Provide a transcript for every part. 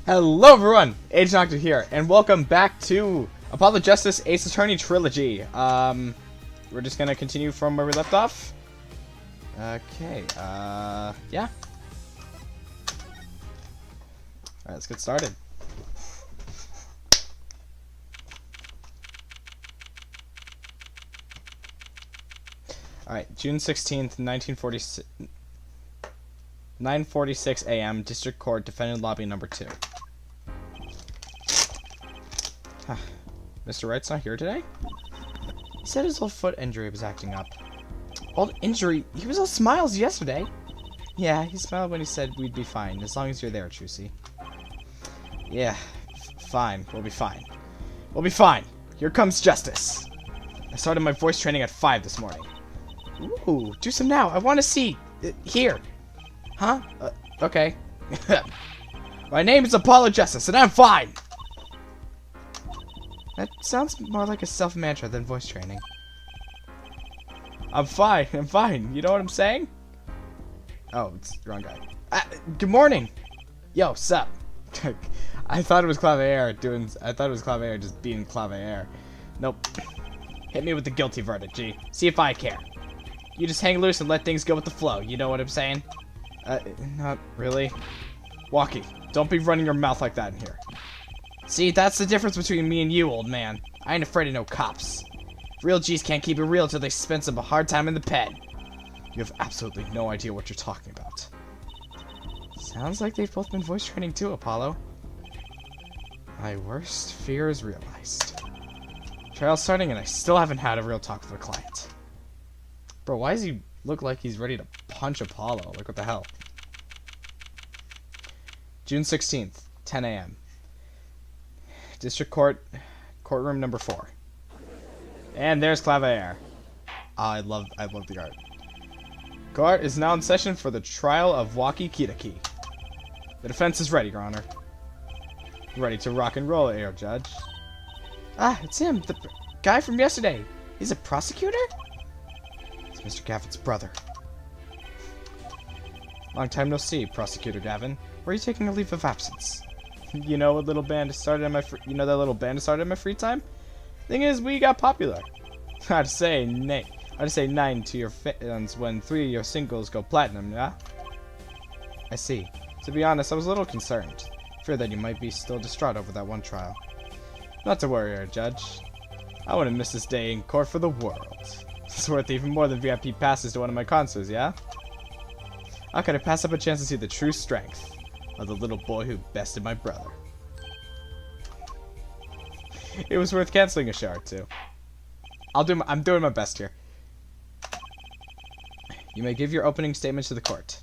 Hello everyone, Agent Doctor here, and welcome back to Apollo Justice Ace Attorney Trilogy. We're just gonna continue from where we left off. Okay, yeah. Alright, let's get started. Alright, June 16th, 1946. 9:46 a.m. District Court, Defendant Lobby Number 2. Mr. Wright's not here today? He said his old foot injury was acting up. Old injury? He was all smiles yesterday. Yeah, he smiled when he said we'd be fine, as long as you're there, Trucy. Yeah, fine. We'll be fine. We'll be fine. Here comes justice. I started my voice training at 5 this morning. Ooh, do some now. I want to see. Here. Huh? Okay. My name is Apollo Justice, and I'm fine! That sounds more like a self-mantra than voice training. I'm fine, I'm fine. You know what I'm saying? Oh, it's the wrong guy. Good morning! Yo, sup? I thought it was Klavier just being Klavier. Nope. Hit me with the guilty verdict, G. See if I care. You just hang loose and let things go with the flow, you know what I'm saying? Not really. Walkie, don't be running your mouth like that in here. See, that's the difference between me and you, old man. I ain't afraid of no cops. Real G's can't keep it real till they spend some hard time in the pen. You have absolutely no idea what you're talking about. Sounds like they've both been voice training too, Apollo. My worst fear is realized. Trial's starting and I still haven't had a real talk with the client. Bro, why does he look like he's ready to punch Apollo? Like, what the hell? June 16th, 10 a.m. District Court, courtroom number 4. And there's Klavier. I love the art. Court is now in session for the trial of Waki Kitaki. The defense is ready, Your Honor. Ready to rock and roll, Air Judge. Ah, it's him, the guy from yesterday. He's a prosecutor? It's Mr. Gavin's brother. Long time no see, Prosecutor Gavin. Where are you taking a leave of absence? You know what little band started in my free time? Thing is, we got popular. I'd say 9 to your fans when 3 of your singles go platinum, yeah? I see. To be honest, I was a little concerned. Feared that you might be still distraught over that one trial. Not to worry, Our Judge. I wouldn't miss this day in court for the world. It's worth even more than VIP passes to one of my concerts, yeah? How could I pass up a chance to see the true strength of the little boy who bested my brother? It was worth canceling a show or two. I'm doing my best here. You may give your opening statement to the court.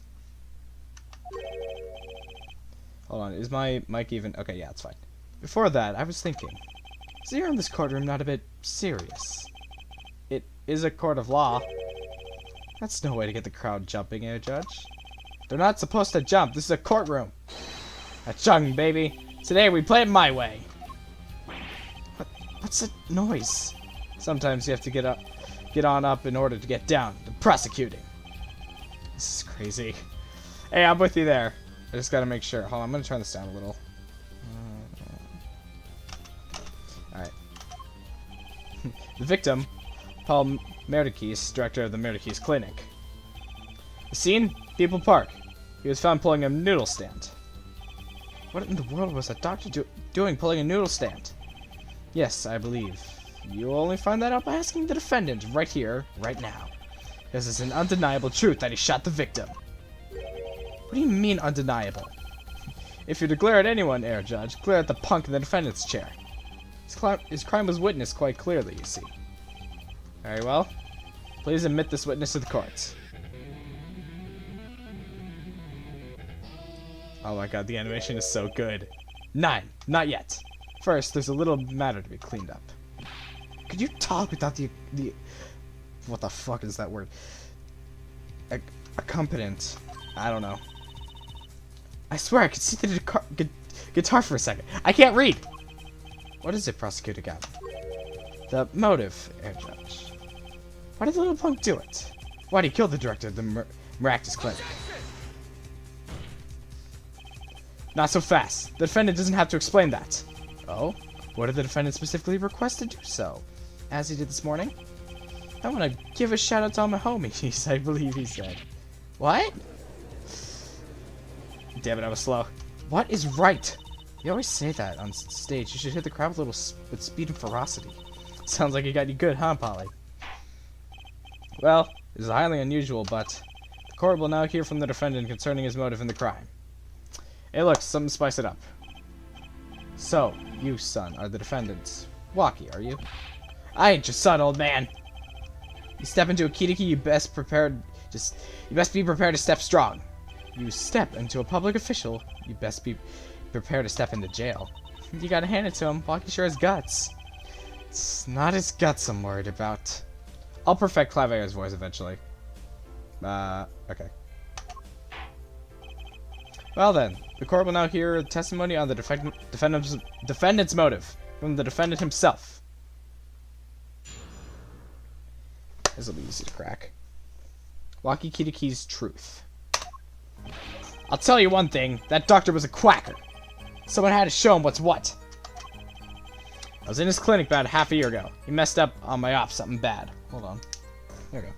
Hold on, is my mic even? Okay, yeah, it's fine. Before that, I was thinking, is the air in this courtroom not a bit serious? It is a court of law. That's no way to get the crowd jumping, Air Judge. They're not supposed to jump. This is a courtroom. A chung, baby. Today we play it my way. What's that noise? Sometimes you have to get on up in order to get down. The prosecuting. This is crazy. Hey, I'm with you there. I just gotta make sure. Hold on, I'm gonna turn this down a little. Alright. The victim, Paul Meraktis, director of the Meraktis Clinic. The scene? People Park. He was found pulling a noodle stand. What in the world was that doctor doing pulling a noodle stand? Yes, I believe. You'll only find that out by asking the defendant right here, right now. Because it's an undeniable truth that he shot the victim. What do you mean undeniable? If you're to glare at anyone, Air Judge, glare at the punk in the defendant's chair. His crime was witnessed quite clearly, you see. Very well. Please admit this witness to the court. Oh my god, the animation is so good. 9. Not yet. First, there's a little matter to be cleaned up. Could you talk without the what the fuck is that word? Accompaniment. I don't know. I swear I could see the guitar for a second. I can't read! What is it, Prosecutor Gavin? The motive, Air Judge. Why did the little punk do it? Why did he kill the director of the Meraktis Clinic? Not so fast. The defendant doesn't have to explain that. Oh? What did the defendant specifically request to do so? As he did this morning? I want to give a shout out to all my homies, I believe he said. What? Damn it, I was slow. What is right? You always say that on stage. You should hit the crowd with a little with speed and ferocity. Sounds like you got you good, huh, Polly? Well, this is highly unusual, but the court will now hear from the defendant concerning his motive in the crime. Hey, look, something to spice it up. So, you, son, are the defendants. Walkie, are you? I ain't your son, old man. You step into a kitty, you best be prepared to step strong. You step into a public official, you best be prepared to step into jail. You gotta hand it to him. Walkie sure has guts. It's not his guts I'm worried about. I'll perfect Klavier's voice eventually. Okay. Well then, the court will now hear testimony on the defendant's motive from the defendant himself. This will be easy to crack. Walkie Kitaki's truth. I'll tell you one thing, that doctor was a quacker. Someone had to show him what's what. I was in his clinic about half a year ago. He messed up on my op something bad. Hold on. There we go.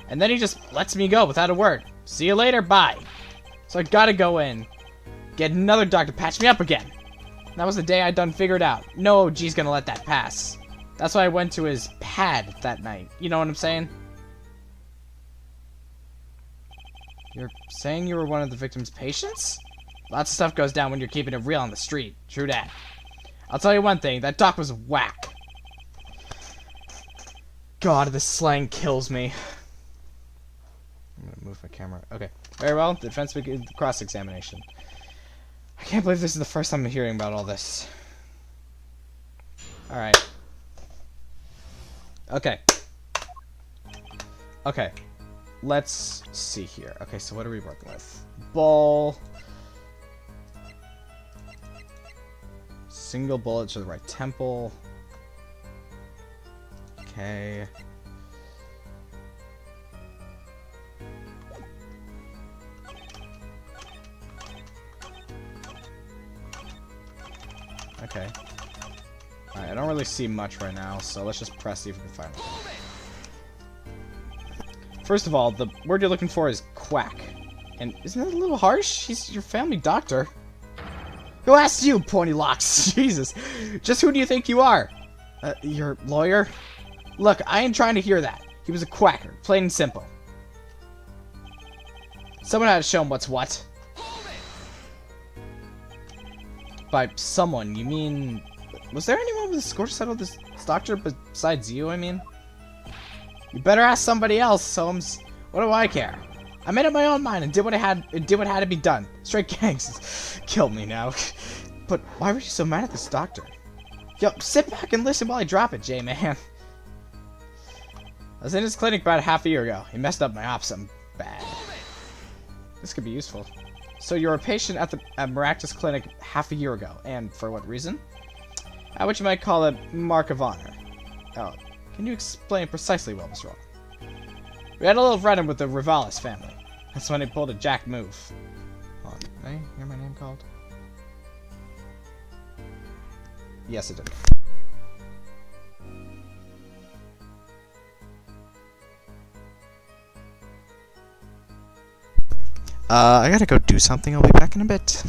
And then he just lets me go without a word. See you later, bye. So I gotta go in, get another doctor to patch me up again. That was the day I done figured out. No OG's gonna let that pass. That's why I went to his pad that night. You know what I'm saying? You're saying you were one of the victim's patients? Lots of stuff goes down when you're keeping it real on the street. True that. I'll tell you one thing, that doc was whack. God, this slang kills me. I'm gonna move my camera. Okay. Very well, the defense begins the cross-examination. I can't believe this is the first time I'm hearing about all this. Alright. Okay. Okay. Let's see here. Okay, so what are we working with? Ball. Single bullet to the right temple. Okay. Okay. Alright, I don't really see much right now, so let's just press, see if we can find it. First of all, the word you're looking for is quack. And isn't that a little harsh? He's your family doctor. Who asked you, Pony Locks? Jesus. Just who do you think you are? Your lawyer? Look, I ain't trying to hear that. He was a quacker, plain and simple. Someone had to show him what's what. By someone, you mean... Was there anyone with a score to settle this doctor besides you, I mean? You better ask somebody else, Holmes. What do I care? I made up my own mind and did what had to be done. Straight gangs killed me now. But why were you so mad at this doctor? Yo, sit back and listen while I drop it, J-Man. I was in his clinic about half a year ago. He messed up my ops something bad. This could be useful. So you're a patient at Meraktis clinic half a year ago, and for what reason? What you might call a mark of honor. Oh, can you explain precisely what was wrong? We had a little run-in with the Rivalis family. That's when they pulled a jack move. Hold on, did I hear my name called? Yes, it did. I gotta go do something. I'll be back in a bit.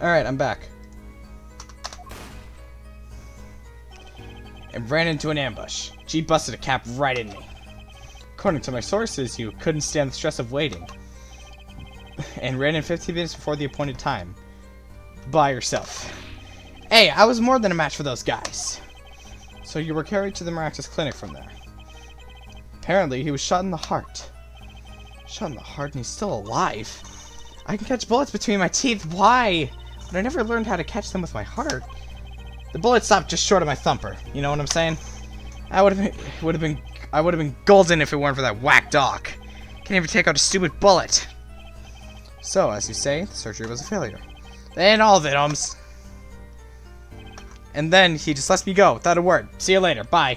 Alright, I'm back. And ran into an ambush. G busted a cap right in me. According to my sources, you couldn't stand the stress of waiting. And ran in 15 minutes before the appointed time. By yourself. Hey, I was more than a match for those guys. So you were carried to the Meraktis clinic from there. Apparently, he was shot in the heart. Shot in the heart and he's still alive. I can catch bullets between my teeth. Why? But I never learned how to catch them with my heart. The bullet stopped just short of my thumper. You know what I'm saying? I would have been golden if it weren't for that whack doc. Can't even take out a stupid bullet. So, as you say, the surgery was a failure. And all of it, And then he just lets me go without a word. See you later. Bye.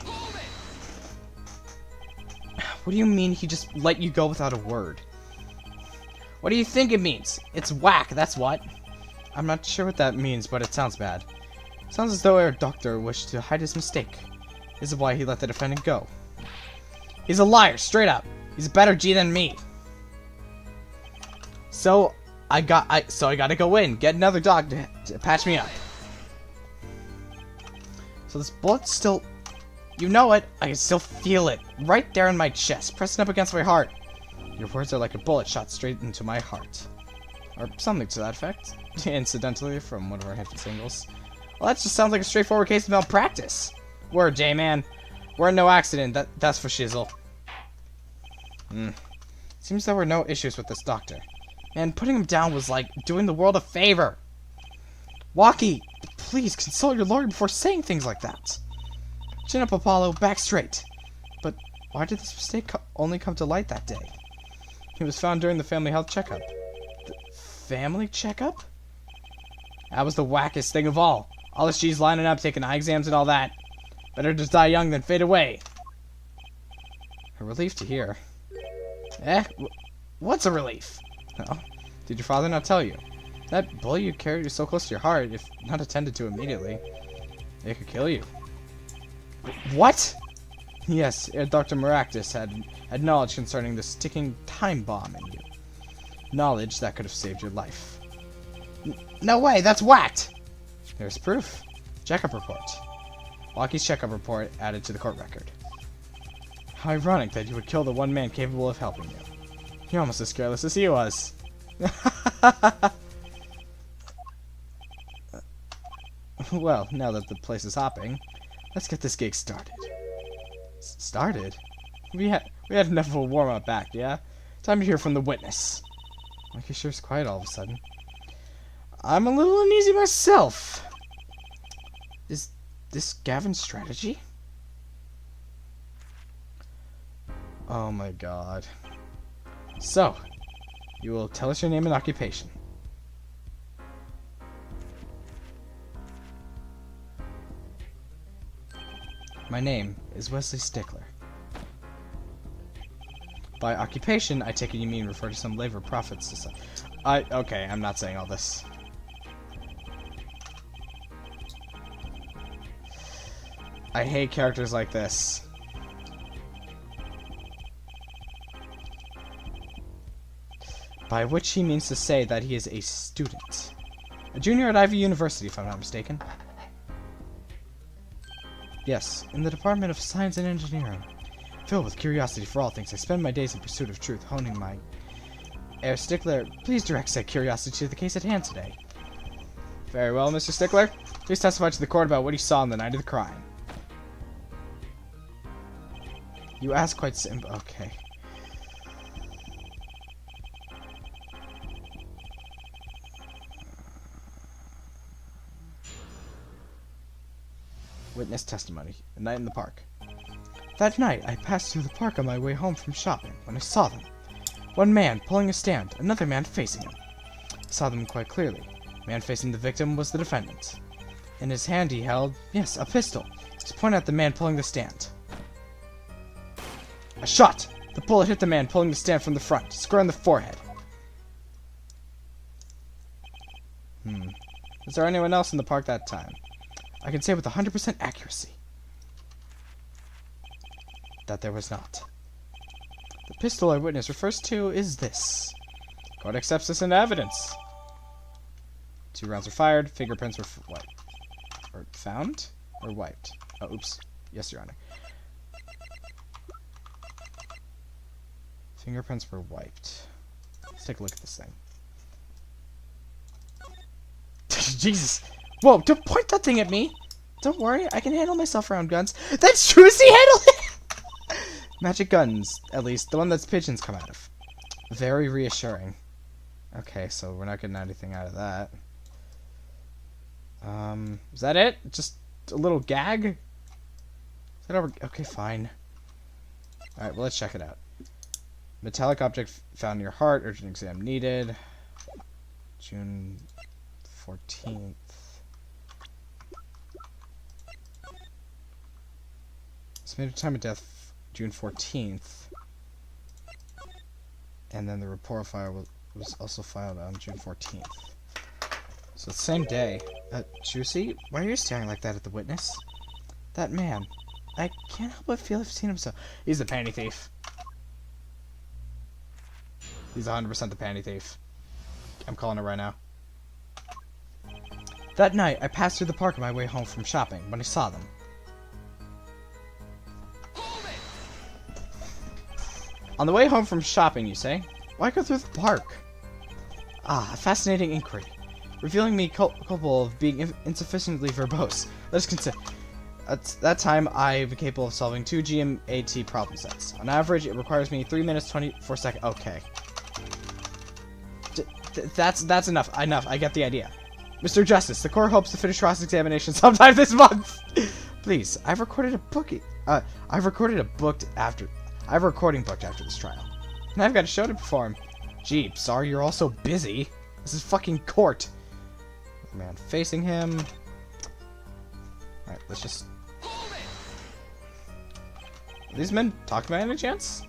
What do you mean he just let you go without a word? What do you think it means? It's whack, that's what. I'm not sure what that means, but it sounds bad. Sounds as though our doctor wished to hide his mistake. This is why he let the defendant go. He's a liar, straight up. He's a better G than me. So I gotta go in, get another doc to patch me up. So this bullet's still... You know it, I can still feel it. Right there in my chest, pressing up against my heart. Your words are like a bullet shot straight into my heart. Or something to that effect. Incidentally, from one of our hit singles. Well, that just sounds like a straightforward case of malpractice. Word, J-Man. We're in no accident, that's for shizzle. Seems there were no issues with this doctor. Man, putting him down was like doing the world a favor. Walkie, please consult your lawyer before saying things like that. Chin up, Apollo, back straight. But why did this mistake only come to light that day? He was found during the family health checkup. The family checkup? That was the wackest thing of all. All the G's lining up, taking eye exams and all that. Better just die young than fade away. A relief to hear. What's a relief? Oh, did your father not tell you? That bullet you carried is so close to your heart, if not attended to immediately, it could kill you. What? Yes, Dr. Meraktis had knowledge concerning this ticking time bomb in you. Knowledge that could have saved your life. No way, that's whacked! There's proof. Checkup report. Walkie's checkup report added to the court record. How ironic that you would kill the one man capable of helping you. You're almost as careless as he was. Well, now that the place is hopping, let's get this gig started. Started? We had enough of a warm-up act, yeah? Time to hear from the witness. Like, he sure is quiet all of a sudden. I'm a little uneasy myself. Is this Gavin's strategy? Oh my god. So, you will tell us your name and occupation. My name is Wesley Stickler. By occupation, I take it you mean refer to some labor profits society. Okay, I'm not saying all this. I hate characters like this. By which he means to say that he is a student. A junior at Ivy University, if I'm not mistaken. Yes, in the Department of Science and Engineering. Filled with curiosity for all things, I spend my days in pursuit of truth, honing my... Stickler, please direct said curiosity to the case at hand today. Very well, Mr. Stickler. Please testify to the court about what you saw on the night of the crime. You asked quite simple. Okay. Witness testimony. A night in the park. That night, I passed through the park on my way home from shopping when I saw them. One man pulling a stand, another man facing him. I saw them quite clearly. The man facing the victim was the defendant. In his hand he held, yes, a pistol. He pointed at the man pulling the stand. A shot! The bullet hit the man pulling the stand from the front, square in the forehead. Was there anyone else in the park that time? I can say with 100% accuracy that there was not. The pistol our witness refers to is this. Court accepts this into evidence. 2 rounds were fired. Fingerprints were wiped. Or found? Or wiped? Oh, oops. Yes, Your Honor. Fingerprints were wiped. Let's take a look at this thing. Jesus! Whoa, don't point that thing at me! Don't worry, I can handle myself around guns. That's true, see, handle it! Magic guns, at least. The one that's pigeons come out of. Very reassuring. Okay, so we're not getting anything out of that. Is that it? Just a little gag? Is that over? Okay, fine. Alright, well, let's check it out. Metallic object found in your heart. Urgent exam needed. June 14th. Estimated time of death, June 14th. And then the report file was also filed on June 14th. So the same day. Juicy, why are you staring like that at the witness? That man. I can't help but feel I've seen him so. He's the panty thief. He's 100% the panty thief. I'm calling it right now. That night, I passed through the park on my way home from shopping when I saw them. On the way home from shopping, you say? Why go through the park? Ah, a fascinating inquiry. Revealing me culpable of being insufficiently verbose. Let us consider. At that time, I'm capable of solving 2 GMAT problem sets. On average, it requires me 3 minutes 24 seconds. Okay. That's enough. Enough. I get the idea. Mr. Justice, the court hopes to finish cross-examination sometime this month. Please, I've recorded a recording booked after this trial. And I've got a show to perform. Gee, sorry you're all so busy. This is fucking court. Man facing him. Alright, let's just... Are these men talking about any chance?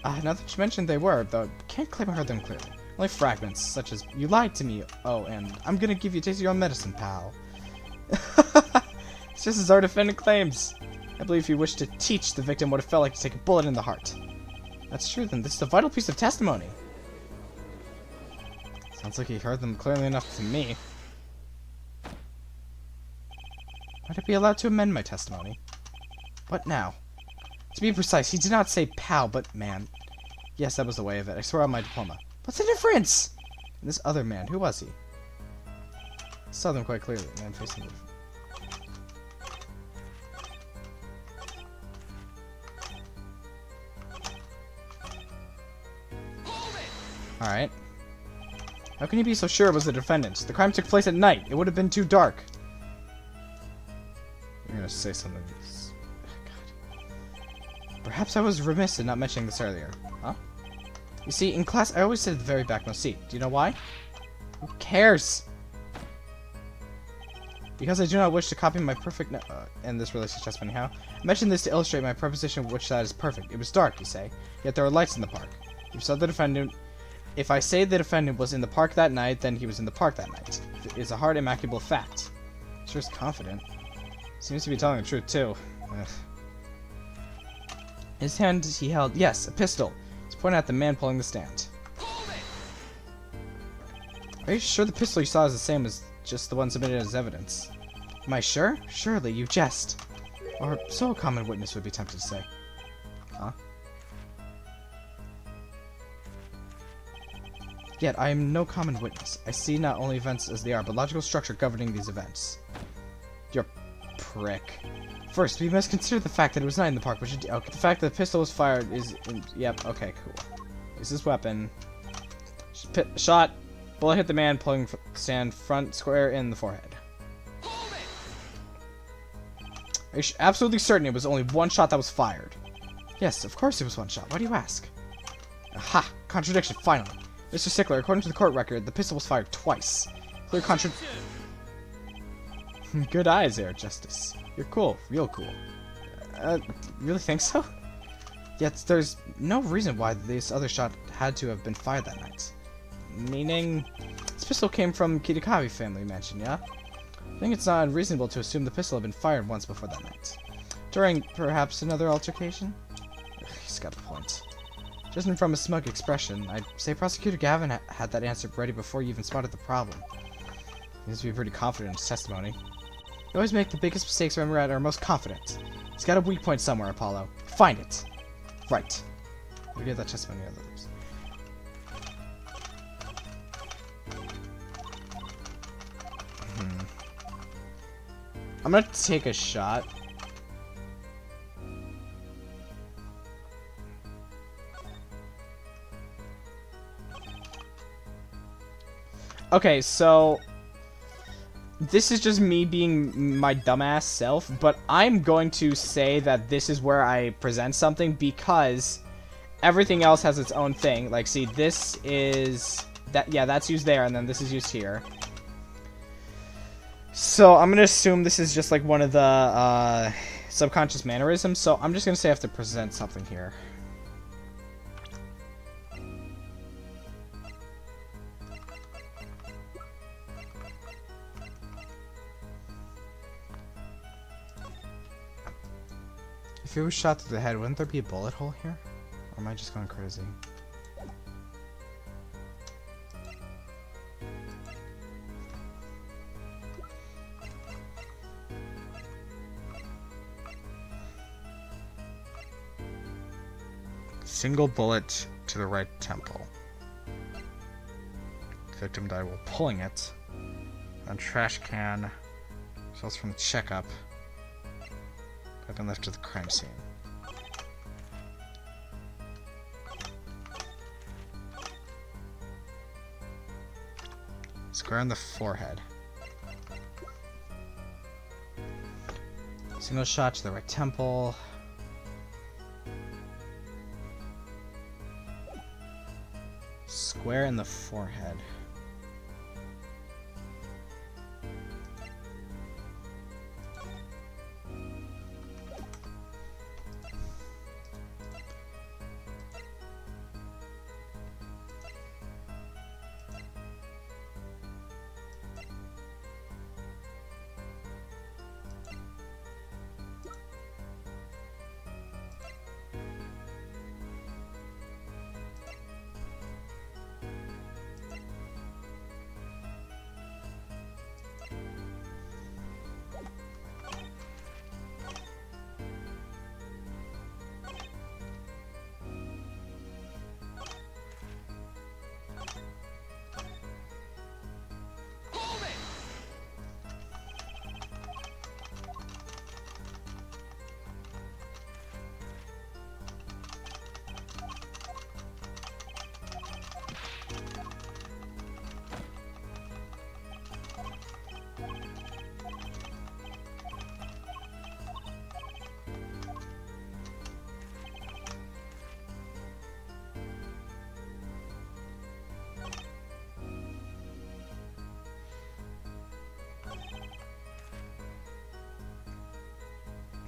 Now that you mentioned they were, though, can't claim I heard them clearly. Only fragments, such as, you lied to me, oh, and I'm gonna give you a taste of your own medicine, pal. It's just as our defendant claims. I believe he wished to teach the victim what it felt like to take a bullet in the heart. That's true, then this is a vital piece of testimony. Sounds like he heard them clearly enough to me. Might I be allowed to amend my testimony? What now? To be precise, he did not say pal, but man. Yes, that was the way of it. I swear on my diploma. What's the difference? And this other man, who was he? I saw them quite clearly. Man facing the... Alright. How can you be so sure it was the defendant? The crime took place at night. It would have been too dark. You're gonna say something. God. Perhaps I was remiss in not mentioning this earlier. Huh? You see, in class, I always sit at the very backmost seat. Do you know why? Who cares? Because I do not wish to copy my perfect... and this relates to testimony how. I mentioned this to illustrate my proposition which side is perfect. It was dark, you say. Yet there were lights in the park. If I say the defendant was in the park that night, then he was in the park that night. It is a hard, immaculable fact. Sure is confident. Seems to be telling the truth, too. Ugh. His hand he held... Yes, a pistol. He's pointing at the man pulling the stand. Are you sure the pistol you saw is the same as just the one submitted as evidence? Am I sure? Surely, you jest. Or so a common witness would be tempted to say. Huh? Yet, I am no common witness. I see not only events as they are, but logical structure governing these events. You're prick. First, we must consider the fact that it was not in the park, which okay, the fact that the pistol was fired is... yep, okay, cool. Use this weapon. Shot. Bullet hit the man, pulling stand front square in the forehead. Are you absolutely certain it was only one shot that was fired? Yes, of course it was one shot. Why do you ask? Aha! Contradiction, finally. Mr. Stickler, according to the court record, the pistol was fired twice. Clear contradiction. Good eyes there, Justice. You're cool. Real cool. Really think so? Yet there's no reason why this other shot had to have been fired that night. Meaning, this pistol came from Kitakabe family mansion, yeah? I think it's not unreasonable to assume the pistol had been fired once before that night. During, perhaps, another altercation? Ugh, he's got a point. Judging from his smug expression, I'd say Prosecutor Gavin had that answer ready before you even spotted the problem. He needs to be pretty confident in his testimony. We always make the biggest mistakes when we're at our most confident. He's got a weak point somewhere, Apollo. Find it. Right. We get that testimony out of those. I'm gonna take a shot. Okay, so this is just me being my dumbass self, but I'm going to say that this is where I present something because everything else has its own thing. Like, see, this is that, yeah, that's used there, and then this is used here. So I'm gonna assume this is just like one of the subconscious mannerisms. So I'm just gonna say I have to present something here. If it was shot through the head, wouldn't there be a bullet hole here? Or am I just going crazy? Single bullet to the right temple. The victim died while pulling it. And trash can. Results from the checkup. I've been left to the crime scene. Square on the forehead. Single shot to the right temple. Square in the forehead.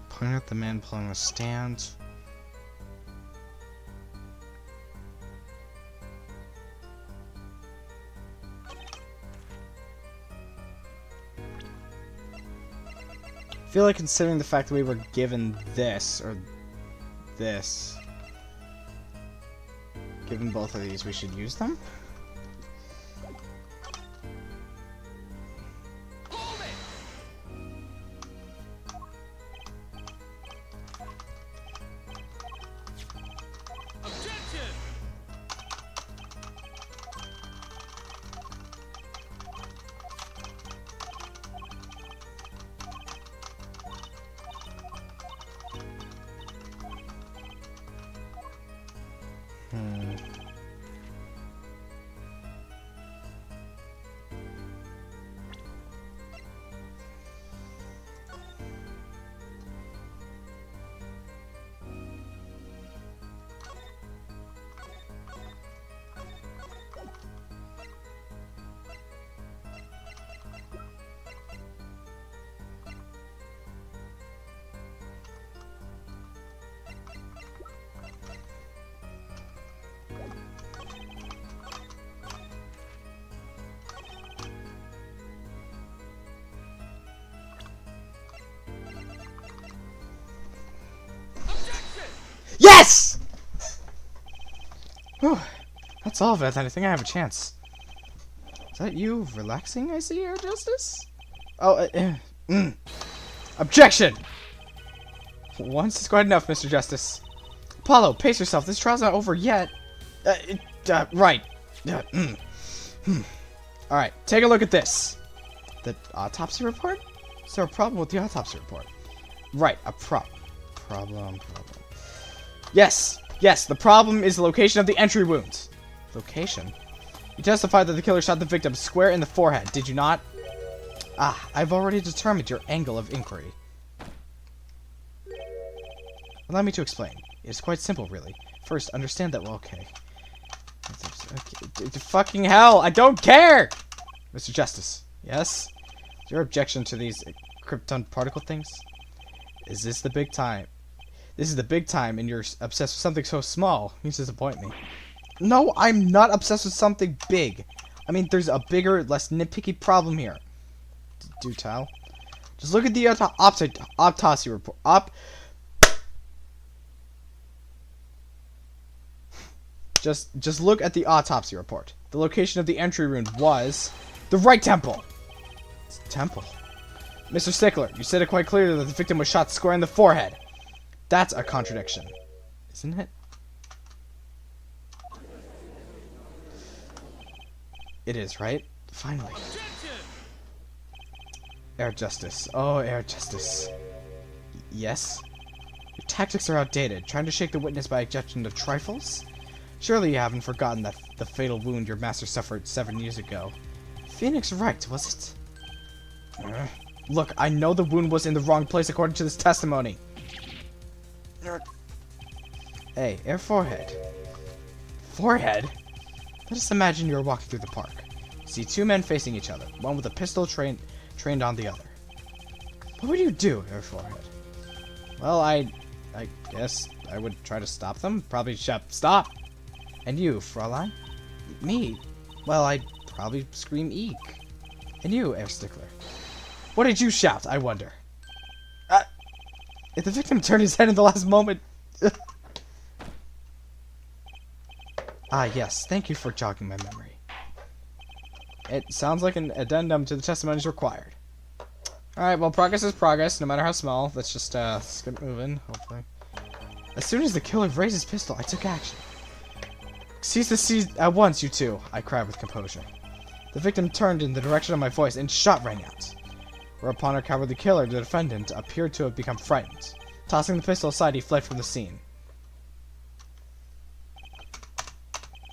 Point at the man pulling the stand. I feel like considering the fact that we were given this, or this, given both of these, we should use them? Yes! Whew. That's all of it. I think I have a chance. Is that you relaxing, I see, Air Justice? Oh, Objection! Once is quite enough, Mr. Justice. Apollo, pace yourself. This trial's not over yet. Right. Alright, take a look at this. The autopsy report? Is there a problem with the autopsy report? Right, a problem. Yes, the problem is the location of the entry wound. Location? You testified that the killer shot the victim square in the forehead, did you not? I've already determined your angle of inquiry. Allow me to explain. It's quite simple, really. First, understand that, well, okay. Fucking hell, I don't care! Mr. Justice, yes? Your objection to these krypton particle things? Is this the big time? This is the big time and you're obsessed with something so small. You disappoint me. No, I'm not obsessed with something big. I mean, there's a bigger, less nitpicky problem here. Do tell. Just look at the autopsy report. Just look at the autopsy report. The location of the entry wound was the right temple. It's temple. Mr. Stickler, you said it quite clearly that the victim was shot square in the forehead. That's a contradiction, isn't it? It is, right? Finally. Air Justice. Oh, Air Justice. Yes? Your tactics are outdated. Trying to shake the witness by objection to trifles? Surely you haven't forgotten that the fatal wound your master suffered 7 years ago. Phoenix right, was it? Look, I know the wound was in the wrong place according to this testimony. Hey, Air Forehead. Forehead? Let us imagine you're walking through the park. See two men facing each other, one with a pistol trained on the other. What would you do, Air Forehead? Well, I guess I would try to stop them. Probably shout, stop! And you, Fraulein? Me? Well, I'd probably scream eek. And you, Air Stickler? What did you shout, I wonder? If the victim turned his head in the last moment... yes, thank you for jogging my memory. It sounds like an addendum to the testimonies required. Alright, well, progress is progress, no matter how small. Let's just get moving, hopefully. As soon as the killer raised his pistol, I took action. Cease the siege at once, you two, I cried with composure. The victim turned in the direction of my voice, and shot rang out. Whereupon our cowardly killer, the defendant, appeared to have become frightened. Tossing the pistol aside, he fled from the scene.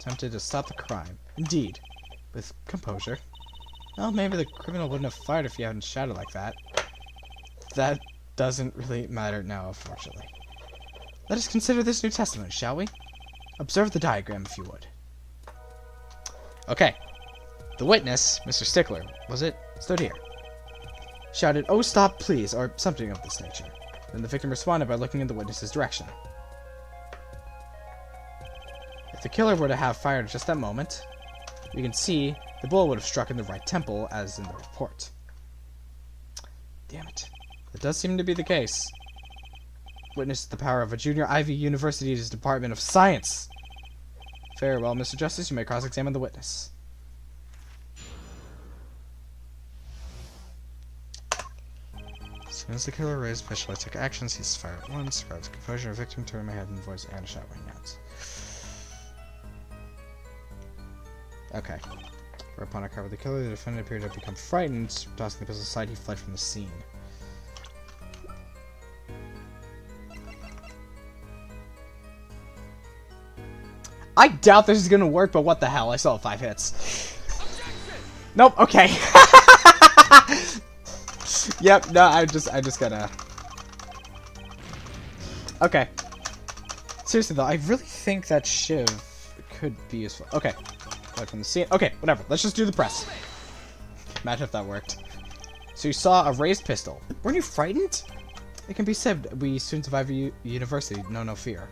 Attempted to stop the crime. Indeed. With composure. Well, maybe the criminal wouldn't have fired if you hadn't shouted like that. That doesn't really matter now, unfortunately. Let us consider this new testimony, shall we? Observe the diagram, if you would. Okay. The witness, Mr. Stickler, was it? Stood here. Shouted, "Oh, stop, please," or something of this nature. Then the victim responded by looking in the witness's direction. If the killer were to have fired at just that moment, you can see the bullet would have struck in the right temple, as in the report. Damn it. That does seem to be the case. Witness the power of a junior Ivy University's Department of Science. Very well, Mr. Justice, you may cross-examine the witness. As soon as the killer raised his pistol, I took action, ceased fire at once, grabbed the composure of the victim, turned my head and voice, and a shot rang out. Okay. Whereupon I covered the killer, the defendant appeared to have become frightened. Tossing the pistol aside, he fled from the scene. I doubt this is gonna work, but what the hell? I saw 5 hits. Nope. Okay. Yep. No. I just gotta. Okay. Seriously though, I really think that shiv could be useful. Okay. Right from the scene. Okay. Whatever. Let's just do the press. Imagine if that worked. So you saw a raised pistol. Weren't you frightened? It can be said we students of Ivy University know no fear.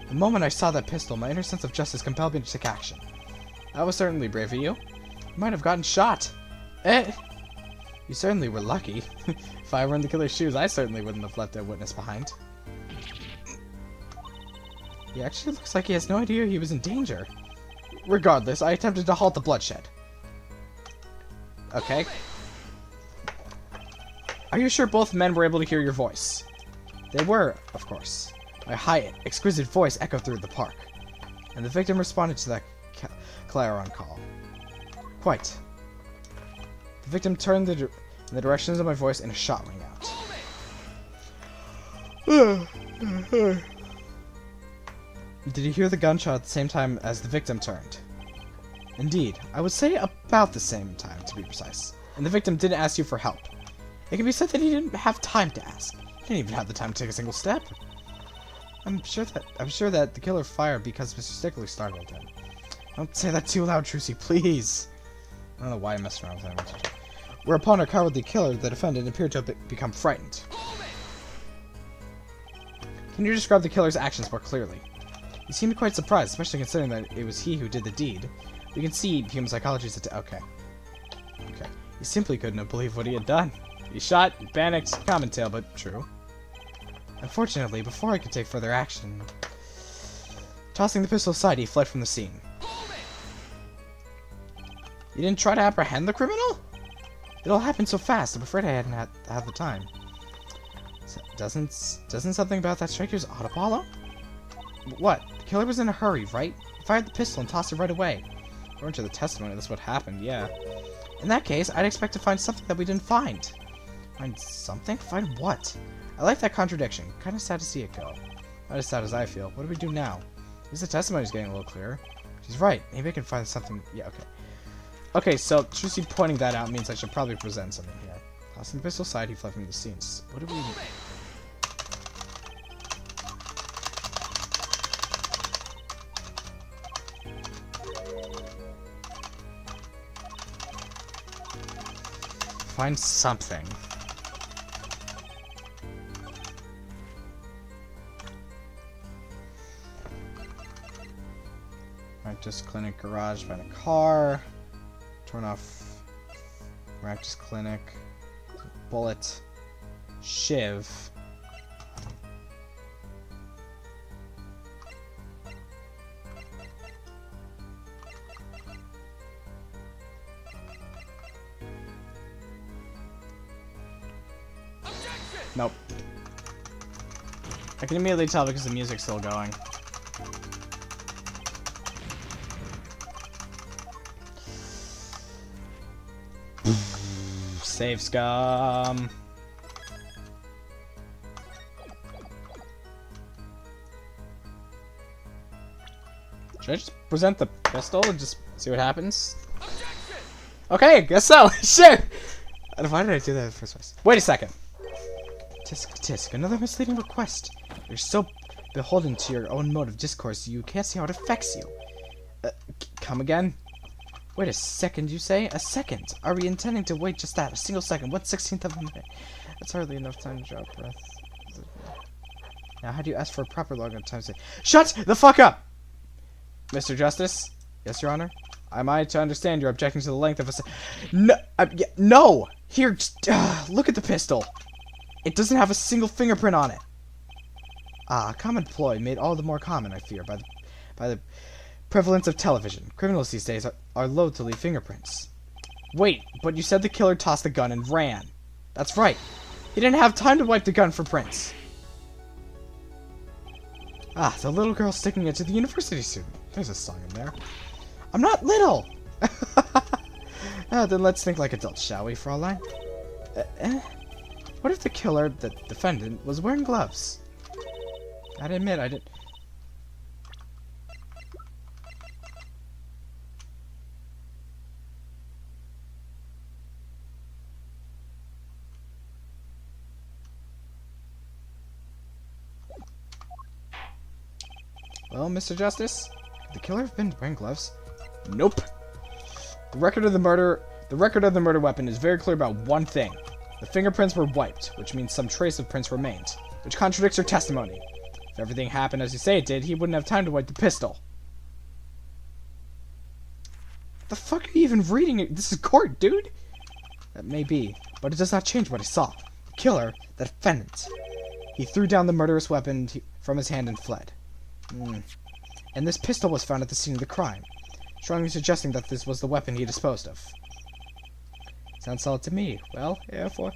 The moment I saw that pistol, my inner sense of justice compelled me to take action. That was certainly brave of you. You might have gotten shot. You certainly were lucky. If I were in the killer's shoes, I certainly wouldn't have left a witness behind. He actually looks like he has no idea he was in danger. Regardless, I attempted to halt the bloodshed. Okay. Are you sure both men were able to hear your voice? They were, of course. My high, exquisite voice echoed through the park, and the victim responded to that clarion call. Quite. The victim turned in the directions of my voice, and a shot rang out. Did you hear the gunshot at the same time as the victim turned? Indeed, I would say about the same time, to be precise. And the victim didn't ask you for help. It can be said that he didn't have time to ask. He didn't even have the time to take a single step. I'm sure that the killer fired because Mr. Stickler startled him. Don't say that too loud, Trucy, please. I don't know why I messed around with that. Whereupon our cowardly killer, the defendant, appeared to have become frightened. Can you describe the killer's actions more clearly? He seemed quite surprised, especially considering that it was he who did the deed. We can see human psychology is okay. He simply couldn't have believed what he had done. He shot, panicked, common tale, but true. Unfortunately, before I could take further action, tossing the pistol aside, he fled from the scene. You didn't try to apprehend the criminal? It all happened so fast, I'm afraid I hadn't had the time. So, doesn't something about that strike you as autopilot? What? The killer was in a hurry, right? He fired the pistol and tossed it right away. According to the testimony, that's what happened, yeah. In that case, I'd expect to find something that we didn't find. Find something? Find what? I like that contradiction. Kind of sad to see it go. Not as sad as I feel. What do we do now? At least the testimony's getting a little clearer. She's right. Maybe I can find something. Yeah, okay. Okay, so Trucy pointing that out means I should probably present something here. Tossing the pistol aside, he fled from the scenes. What do we... Find something. Meraktis Clinic garage, find a car. Turn off Meraktis Clinic. Bullet. Shiv. Nope. I can immediately tell because the music's still going. Save scum. Should I just present the pistol and just see what happens? Okay, I guess so. Sure. Why did I do that in the first place? Wait a second. Tisk tisk, another misleading request. You're so beholden to your own mode of discourse, you can't see how it affects you. Come again? Wait a second, you say? A second? Are we intending to wait just that? A single second? 1/16th of a minute? That's hardly enough time to draw breath. Now, how do you ask for a proper log on time? Shut the fuck up! Mr. Justice? Yes, Your Honor? Am I to understand you're objecting to the length of a No! Yeah, no! Here, just, look at the pistol. It doesn't have a single fingerprint on it. Ah, a common ploy made all the more common, I fear, by the prevalence of television. Criminals these days are loath to leave fingerprints. Wait, but you said the killer tossed the gun and ran. That's right. He didn't have time to wipe the gun for prints. Ah, the little girl sticking it to the university student. There's a song in there. I'm not little! Then let's think like adults, shall we, Fraulein? What if the killer, the defendant, was wearing gloves? I'd admit I did. Well, Mr. Justice, could the killer have been wearing gloves? Nope. The record of the murder weapon is very clear about one thing. The fingerprints were wiped, which means some trace of prints remained, which contradicts her testimony. If everything happened as you say it did, he wouldn't have time to wipe the pistol. The fuck are you even reading? This is court, dude! That may be, but it does not change what I saw. The killer, the defendant. He threw down the murderous weapon from his hand and fled. And this pistol was found at the scene of the crime. strongly suggesting that this was the weapon he disposed of. Sounds solid to me. Well, therefore...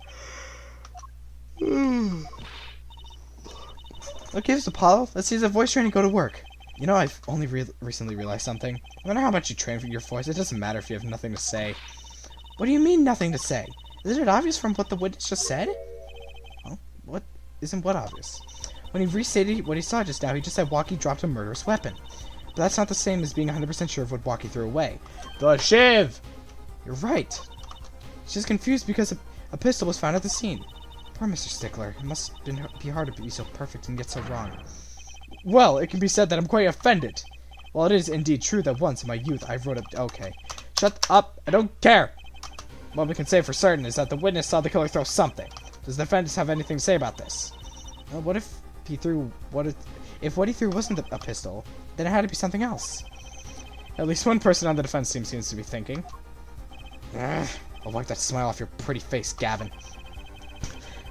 Okay, Mr. Apollo, let's see the voice training go to work. You know, I've only recently realized something. No matter how much you train for your voice, it doesn't matter if you have nothing to say. What do you mean, nothing to say? Isn't it obvious from what the witness just said? Well, what isn't what obvious? When he restated what he saw just now, he just said Walkie dropped a murderous weapon. But that's not the same as being 100% sure of what Walkie threw away. The shiv! You're right. She's confused because a pistol was found at the scene. Poor Mr. Stickler. It must be hard to be so perfect and get so wrong. Well, it can be said that I'm quite offended. While it is indeed true that once in my youth I wrote up... Okay. Shut up! I don't care! What we can say for certain is that the witness saw the killer throw something. Does the defendant have anything to say about this? Well, what if he threw... If what he threw wasn't a pistol, then it had to be something else. At least one person on the defense team seems to be thinking. Ugh, I'll wipe that smile off your pretty face, Gavin.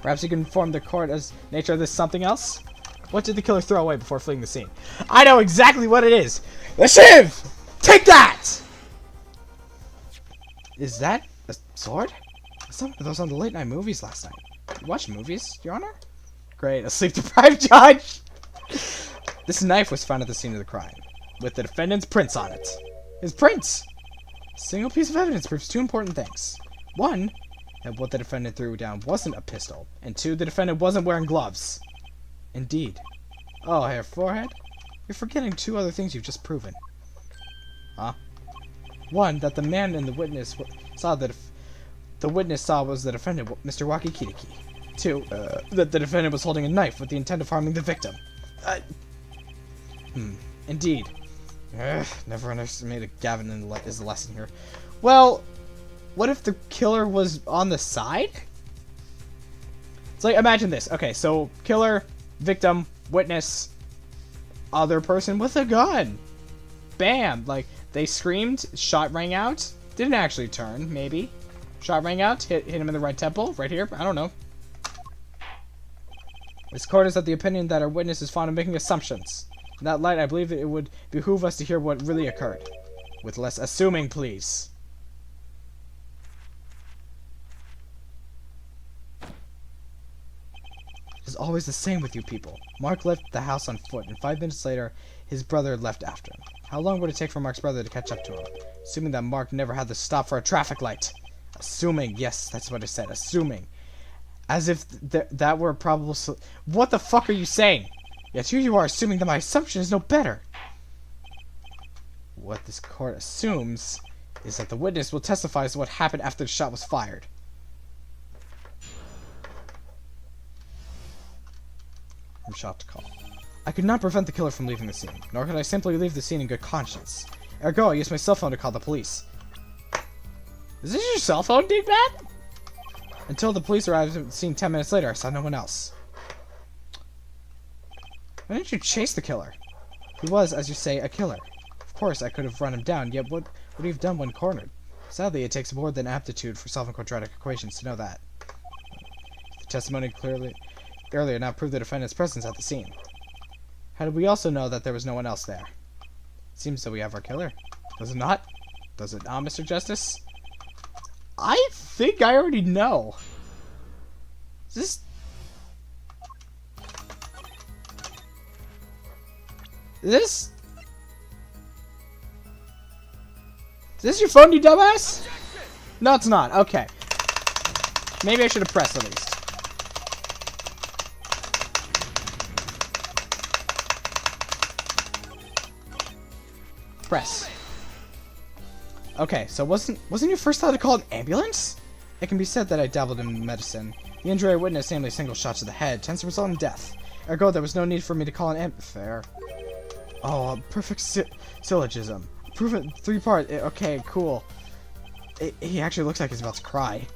Perhaps you can inform the court as nature of this something else? What did the killer throw away before fleeing the scene? I know exactly what it is! The shiv! Take that! Is that a sword? I saw one of those on the late night movies last night. You watch movies, Your Honor? Great, a sleep-deprived judge! This knife was found at the scene of the crime, with the defendant's prints on it. His prints! A single piece of evidence proves two important things. One, that what the defendant threw down wasn't a pistol, and two, the defendant wasn't wearing gloves. Indeed. Oh, hair, forehead? You're forgetting two other things you've just proven. Huh? One, that the man in the witness saw that the witness saw was the defendant, Mr. Wakikitiki. Two, that the defendant was holding a knife with the intent of harming the victim. Indeed. Never underestimated Gavin is the lesson here. Well, what if the killer was on the side? It's like, imagine this. Okay, so killer, victim, witness, other person with a gun. Bam! Like, they screamed, shot rang out, didn't actually turn, maybe. Shot rang out, hit him in the right temple, right here, I don't know. This court is of the opinion that our witness is fond of making assumptions. In that light, I believe it would behoove us to hear what really occurred. With less assuming, please. It's always the same with you people. Mark left the house on foot, and 5 minutes later, his brother left after him. How long would it take for Mark's brother to catch up to him? Assuming that Mark never had to stop for a traffic light. Assuming, yes, that's what I said, assuming. As if that were a probable... What the fuck are you saying? Yet here you are assuming that my assumption is no better. What this court assumes is that the witness will testify as to what happened after the shot was fired. From shot to call. I could not prevent the killer from leaving the scene, nor could I simply leave the scene in good conscience. Ergo, I used my cell phone to call the police. Is this your cell phone, Digbat? Until the police arrived at the scene 10 minutes later, I saw no one else. Why didn't you chase the killer? He was, as you say, a killer. Of course, I could have run him down, yet what would he have done when cornered? Sadly, it takes more than aptitude for solving quadratic equations to know that. The testimony earlier now proved the defendant's presence at the scene. How did we also know that there was no one else there? It seems that we have our killer. Does it not? Does it not, Mr. Justice? I think I already know. Is this your phone, you dumbass? No, it's not. Okay. Maybe I should have pressed at least. Press. Okay, so wasn't your first thought to call an ambulance? It can be said that I dabbled in medicine. The injury I witnessed, namely a single shot to the head, tends to result in death. Ergo, there was no need for me to call an fair. Oh, a perfect syllogism. Proven 3-part. Okay, cool. He actually looks like he's about to cry.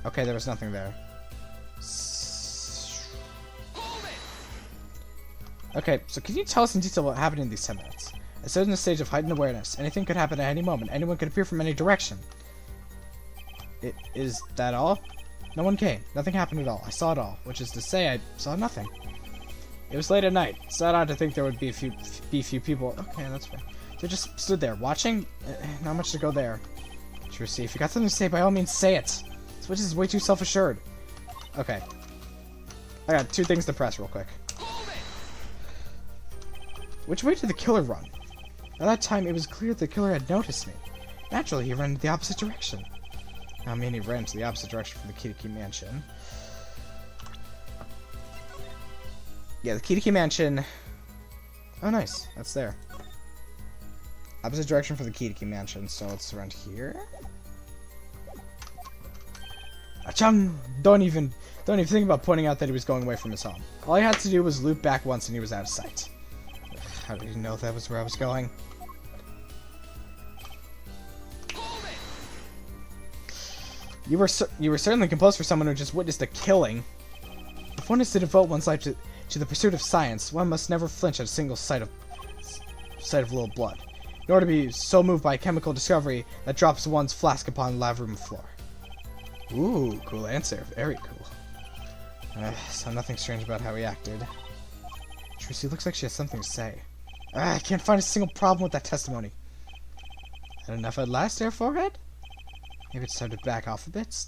Okay, there was nothing there. Okay, so can you tell us in detail what happened in these 10 minutes? I stood in a stage of heightened awareness. Anything could happen at any moment. Anyone could appear from any direction. Is that all? No one came. Nothing happened at all. I saw it all. Which is to say, I saw nothing. It was late at night. It's not odd to think there would be few people. Okay, that's fair. They just stood there, watching. Not much to go there. Trucy, if you got something to say, by all means, say it. This witch is way too self-assured. Okay. I got 2 things to press real quick. Which way did the killer run? At that time, it was clear the killer had noticed me. Naturally, he ran in the opposite direction. I mean, he ran to the opposite direction from the Kitty Mansion. Yeah, the Kitty Mansion... Oh, nice. That's there. Opposite direction for the Kitty Mansion, so it's around here. Achang! Don't even think about pointing out that he was going away from his home. All he had to do was loop back once and he was out of sight. How did he know that was where I was going? You were certainly composed for someone who just witnessed a killing. If one is to devote one's life to the pursuit of science, one must never flinch at a single sight of little blood, nor to be so moved by a chemical discovery that drops one's flask upon the lab room floor. Ooh, cool answer. Very cool. So nothing strange about how he acted. Trucy looks like she has something to say. I can't find a single problem with that testimony. Had enough at last, there, forehead? Maybe it's time to back off a bit?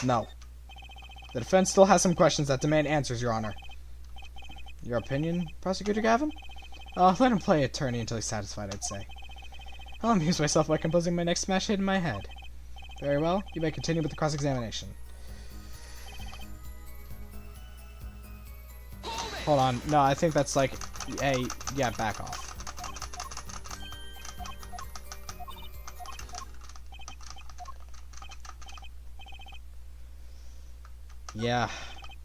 No. The defense still has some questions that demand answers, Your Honor. Your opinion, Prosecutor Gavin? Let him play attorney until he's satisfied, I'd say. I'll amuse myself by composing my next smash hit in my head. Very well, you may continue with the cross-examination. Hold on, no, I think that's like, yeah, back off. Yeah.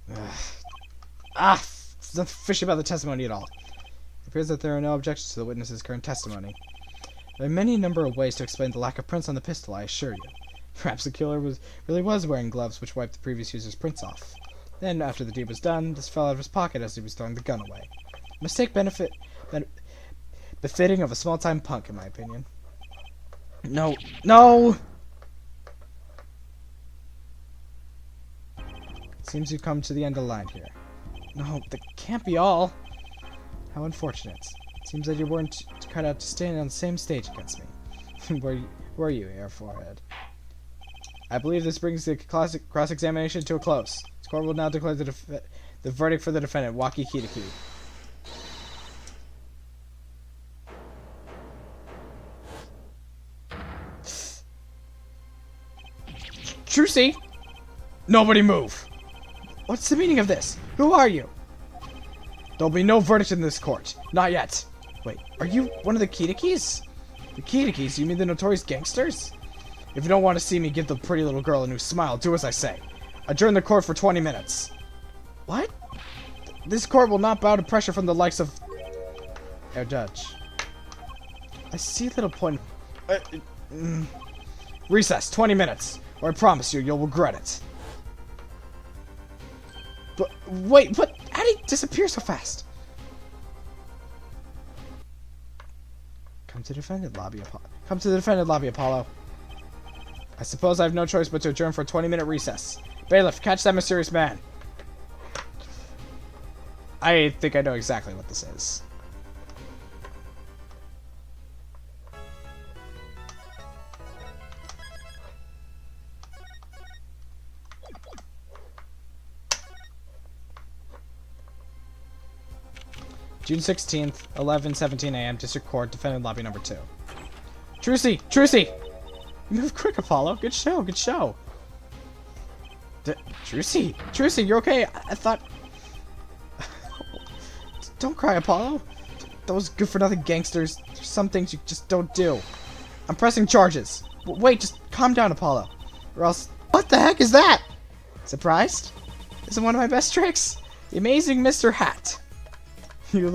There's nothing fishy about the testimony at all. It appears that there are no objections to the witness's current testimony. There are many number of ways to explain the lack of prints on the pistol, I assure you. Perhaps the killer really was wearing gloves which wiped the previous user's prints off. Then, after the deed was done, this fell out of his pocket as he was throwing the gun away. Mistake befitting of a small-time punk, in my opinion. No! No! Seems you've come to the end of the line here. No, that can't be all. How unfortunate. It seems that you weren't cut out to stand on the same stage against me. Were you, Air Forehead? I believe this brings the classic cross-examination to a close. This court will now declare the verdict for the defendant, Waki Kitiki. Trucy! Nobody move! What's the meaning of this? Who are you? There'll be no verdict in this court. Not yet. Wait, are you one of the Kitakis? The Kitakis? You mean the notorious gangsters? If you don't want to see me give the pretty little girl a new smile, do as I say. Adjourn the court for 20 minutes. What? This court will not bow to pressure from the likes of... Herr Judge. I see little point... Recess, 20 minutes, or I promise you'll regret it. But, wait, what? How did he disappear so fast? Come to the defendant lobby, Apollo. Come to the defendant lobby, Apollo. I suppose I have no choice but to adjourn for a 20-minute recess. Bailiff, catch that mysterious man. I think I know exactly what this is. June 16th, 11:17 a.m. District Court, Defendant Lobby Number 2. Trucy! Trucy! You move quick, Apollo. Good show, good show. Trucy! Trucy, you're okay? I thought... Don't cry, Apollo. Those good-for-nothing gangsters, there's some things you just don't do. I'm pressing charges. Wait, just calm down, Apollo. Or else... What the heck is that? Surprised? This is one of my best tricks. The amazing Mr. Hat. You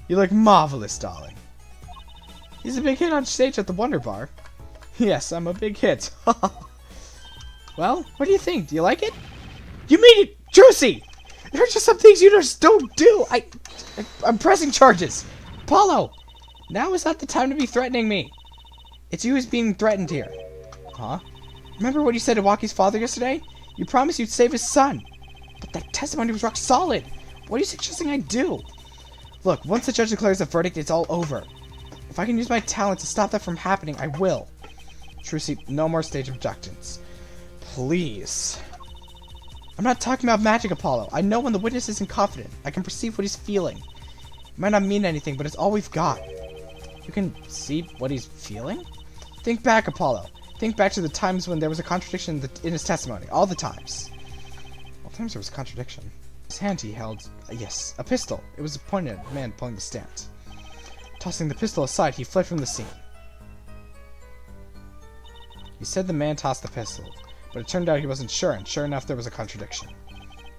look marvelous, darling. He's a big hit on stage at the Wonder Bar. Yes, I'm a big hit. Well, what do you think? Do you like it? You mean it, Trucy! There are just some things you just don't do. I'm pressing charges. Apollo, now is not the time to be threatening me. It's you who's being threatened here. Huh? Remember what you said to Waki's father yesterday? You promised you'd save his son. But that testimony was rock solid. What are you suggesting I do? Look, once the judge declares a verdict, it's all over. If I can use my talent to stop that from happening, I will. Trucy, no more stage objections. Please. I'm not talking about magic, Apollo. I know when the witness isn't confident. I can perceive what he's feeling. It might not mean anything, but it's all we've got. You can see what he's feeling? Think back, Apollo. Think back to the times when there was a contradiction in his testimony. All the times. All times there was a contradiction. In his hand he held, yes, a pistol. It was pointed at the man pulling the stand. Tossing the pistol aside, he fled from the scene. He said the man tossed the pistol, but it turned out he wasn't sure, and sure enough there was a contradiction.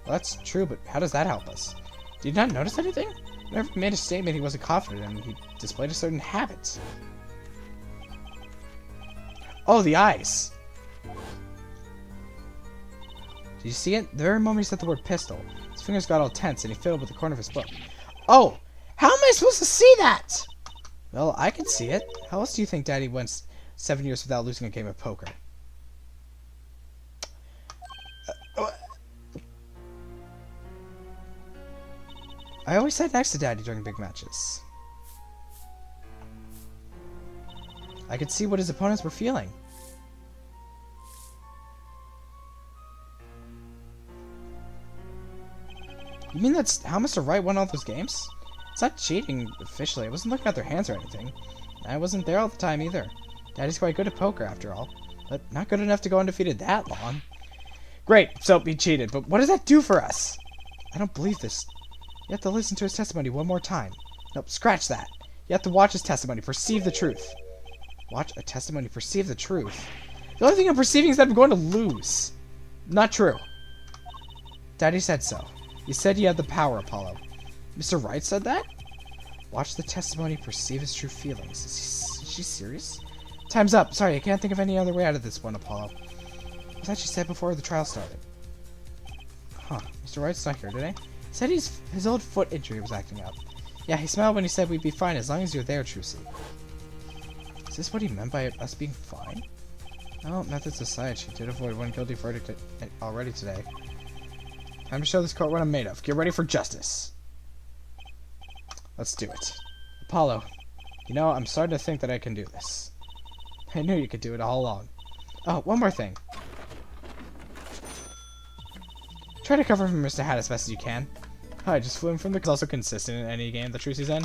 Well, that's true, but how does that help us? Did you not notice anything? Whenever he made a statement he wasn't confident in, he displayed a certain habit. Oh, the eyes! Did you see it? The very moment he said the word pistol, his fingers got all tense and he fiddled with the corner of his book. Oh! How am I supposed to see that? Well, I can see it. How else do you think Daddy went 7 years without losing a game of poker? I always sat next to Daddy during big matches. I could see what his opponents were feeling. You mean that's how Mr. Wright won all those games? It's not cheating officially. I wasn't looking at their hands or anything. I wasn't there all the time either. Daddy's quite good at poker after all, but not good enough to go undefeated that long. Great, so he cheated, but what does that do for us? I don't believe this. You have to listen to his testimony one more time. Nope, scratch that. You have to watch his testimony, perceive the truth. Watch a testimony, perceive the truth. The only thing I'm perceiving is that I'm going to lose. Not true. Daddy said so. He said you had the power, Apollo. Mr. Wright said that? Watch the testimony, perceive his true feelings. Is she serious? Time's up. Sorry, I can't think of any other way out of this one, Apollo. What was that she said before the trial started? Huh. Mr. Wright's not here today. He said his old foot injury was acting up. Yeah, he smiled when he said we'd be fine as long as you're there, Trucy. Is this what he meant by us being fine? Well, methods aside, she did avoid one guilty verdict already today. Time to show this court what I'm made of. Get ready for justice. Let's do it. Apollo, you know, I'm starting to think that I can do this. I knew you could do it all along. Oh, one more thing. Try to cover from Mr. Hat as best as you can. I just flew him from the... It's also consistent in any game that Trucy's in.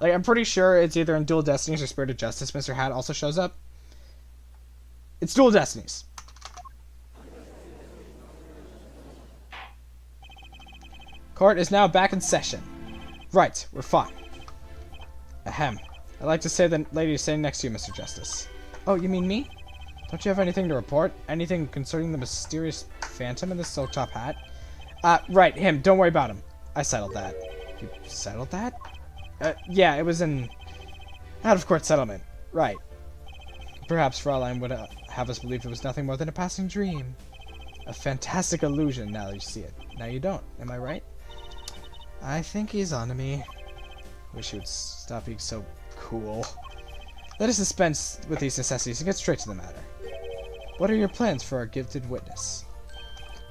Like, I'm pretty sure it's either in Dual Destinies or Spirit of Justice. Mr. Hat also shows up. It's Dual Destinies. Court is now back in session. Right, we're fine. Ahem. I'd like to say the lady sitting next to you, Mr. Justice. Oh, you mean me? Don't you have anything to report? Anything concerning the mysterious phantom in the silk top hat? Right, him. Don't worry about him. I settled that. You settled that? Yeah, it was an out-of-court settlement. Right. Perhaps Fraulein would have us believe it was nothing more than a passing dream. A fantastic illusion now that you see it. Now you don't. Am I right? I think he's onto me. Wish he would stop being so cool. Let us dispense with these necessities and get straight to the matter. What are your plans for our gifted witness?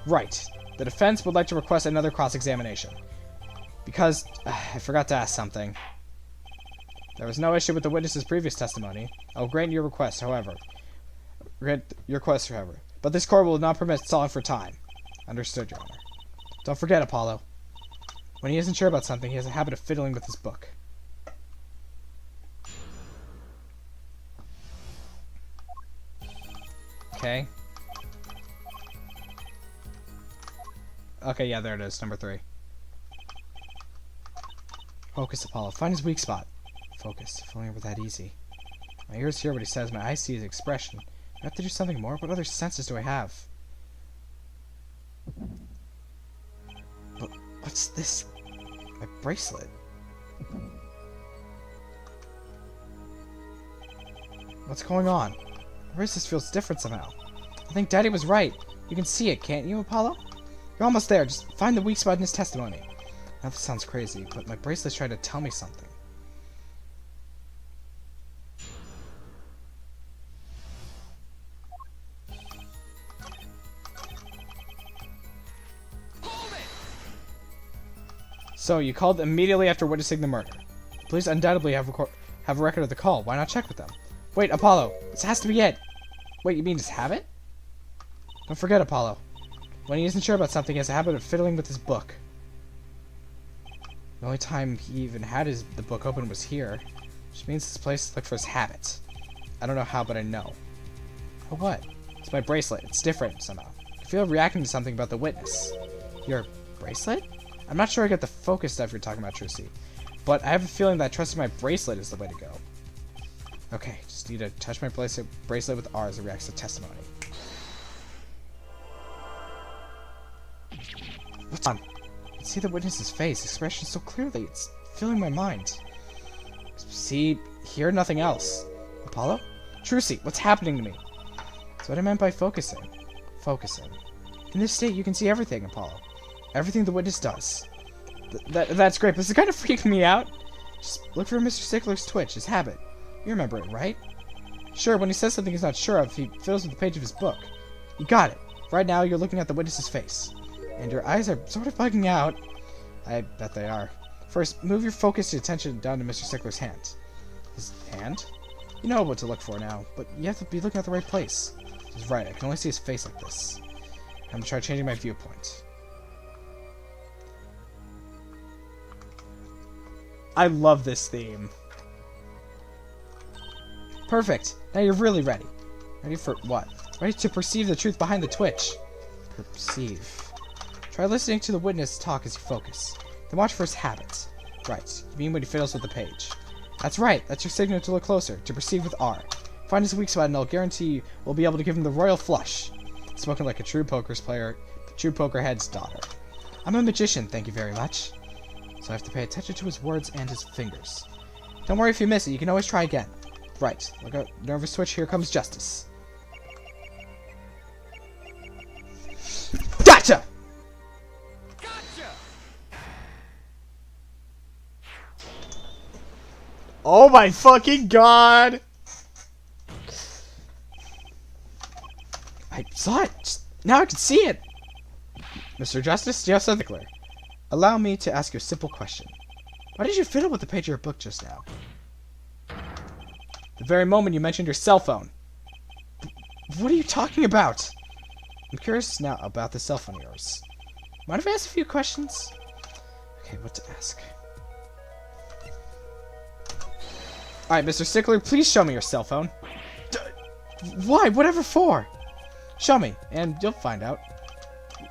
Right. The defense would like to request another cross-examination. Because, I forgot to ask something. There was no issue with the witness's previous testimony. I'll grant your request, however. But this court will not permit stalling for time. Understood, Your Honor. Don't forget, Apollo. When he isn't sure about something, he has a habit of fiddling with his book. Okay. Okay, yeah, there it is. Number 3. Focus, Apollo. Find his weak spot. Focus. If only it were that easy. My ears hear what he says. My eyes see his expression. I have to do something more? What other senses do I have? But what's this? My bracelet. What's going on? My bracelet feels different somehow. I think Daddy was right. You can see it, can't you, Apollo? You're almost there. Just find the weak spot in his testimony. I know this sounds crazy, but my bracelet's trying to tell me something. So, you called immediately after witnessing the murder. Police undoubtedly have a record of the call. Why not check with them? Wait, Apollo. This has to be it. Wait, you mean just have it? Don't forget, Apollo. When he isn't sure about something, he has a habit of fiddling with his book. The only time he even had the book open was here, which means this place to look for his habits. I don't know how, but I know. Oh, what? It's my bracelet. It's different somehow. I feel reacting to something about the witness. Your bracelet? I'm not sure I get the focus stuff you're talking about, Trucy, but I have a feeling that trusting my bracelet is the way to go. Okay, just need to touch my bracelet with R as it reacts to testimony. What's on? I can see the witness's face expression so clearly. It's filling my mind. See, hear nothing else. Apollo? Trucy, what's happening to me? That's what I meant by focusing. Focusing. In this state, you can see everything, Apollo. Everything the witness does. That's great, but this is kind of freaking me out. Just look for Mr. Stickler's twitch, his habit. You remember it, right? Sure, when he says something he's not sure of, he fiddles with the page of his book. You got it. Right now, you're looking at the witness's face. And your eyes are sort of bugging out. I bet they are. First, move your focused attention down to Mr. Stickler's hand. His hand? You know what to look for now, but you have to be looking at the right place. He's right, I can only see his face like this. I'm gonna try changing my viewpoint. I love this theme. Perfect. Now you're really ready. Ready for what? Ready to perceive the truth behind the twitch. Perceive. Try listening to the witness talk as you focus. Then watch for his habits. Right. You mean when he fiddles with the page. That's right. That's your signal to look closer. To perceive with R. Find his weak spot and I'll guarantee we'll be able to give him the royal flush. Spoken like a true true poker head's daughter. I'm a magician, thank you very much. So I have to pay attention to his words and his fingers. Don't worry if you miss it. You can always try again. Right. Look out. Nervous twitch. Here comes justice. Gotcha! Oh my fucking god! I saw it! Now I can see it! Mr. Justice, yes, Stickler. Allow me to ask you a simple question. Why did you fiddle with the page of your book just now? The very moment you mentioned your cell phone. What are you talking about? I'm curious now about the cell phone of yours. Mind if I ask a few questions? Okay, what to ask? Alright, Mr. Stickler, please show me your cell phone. Why? Whatever for? Show me, and you'll find out.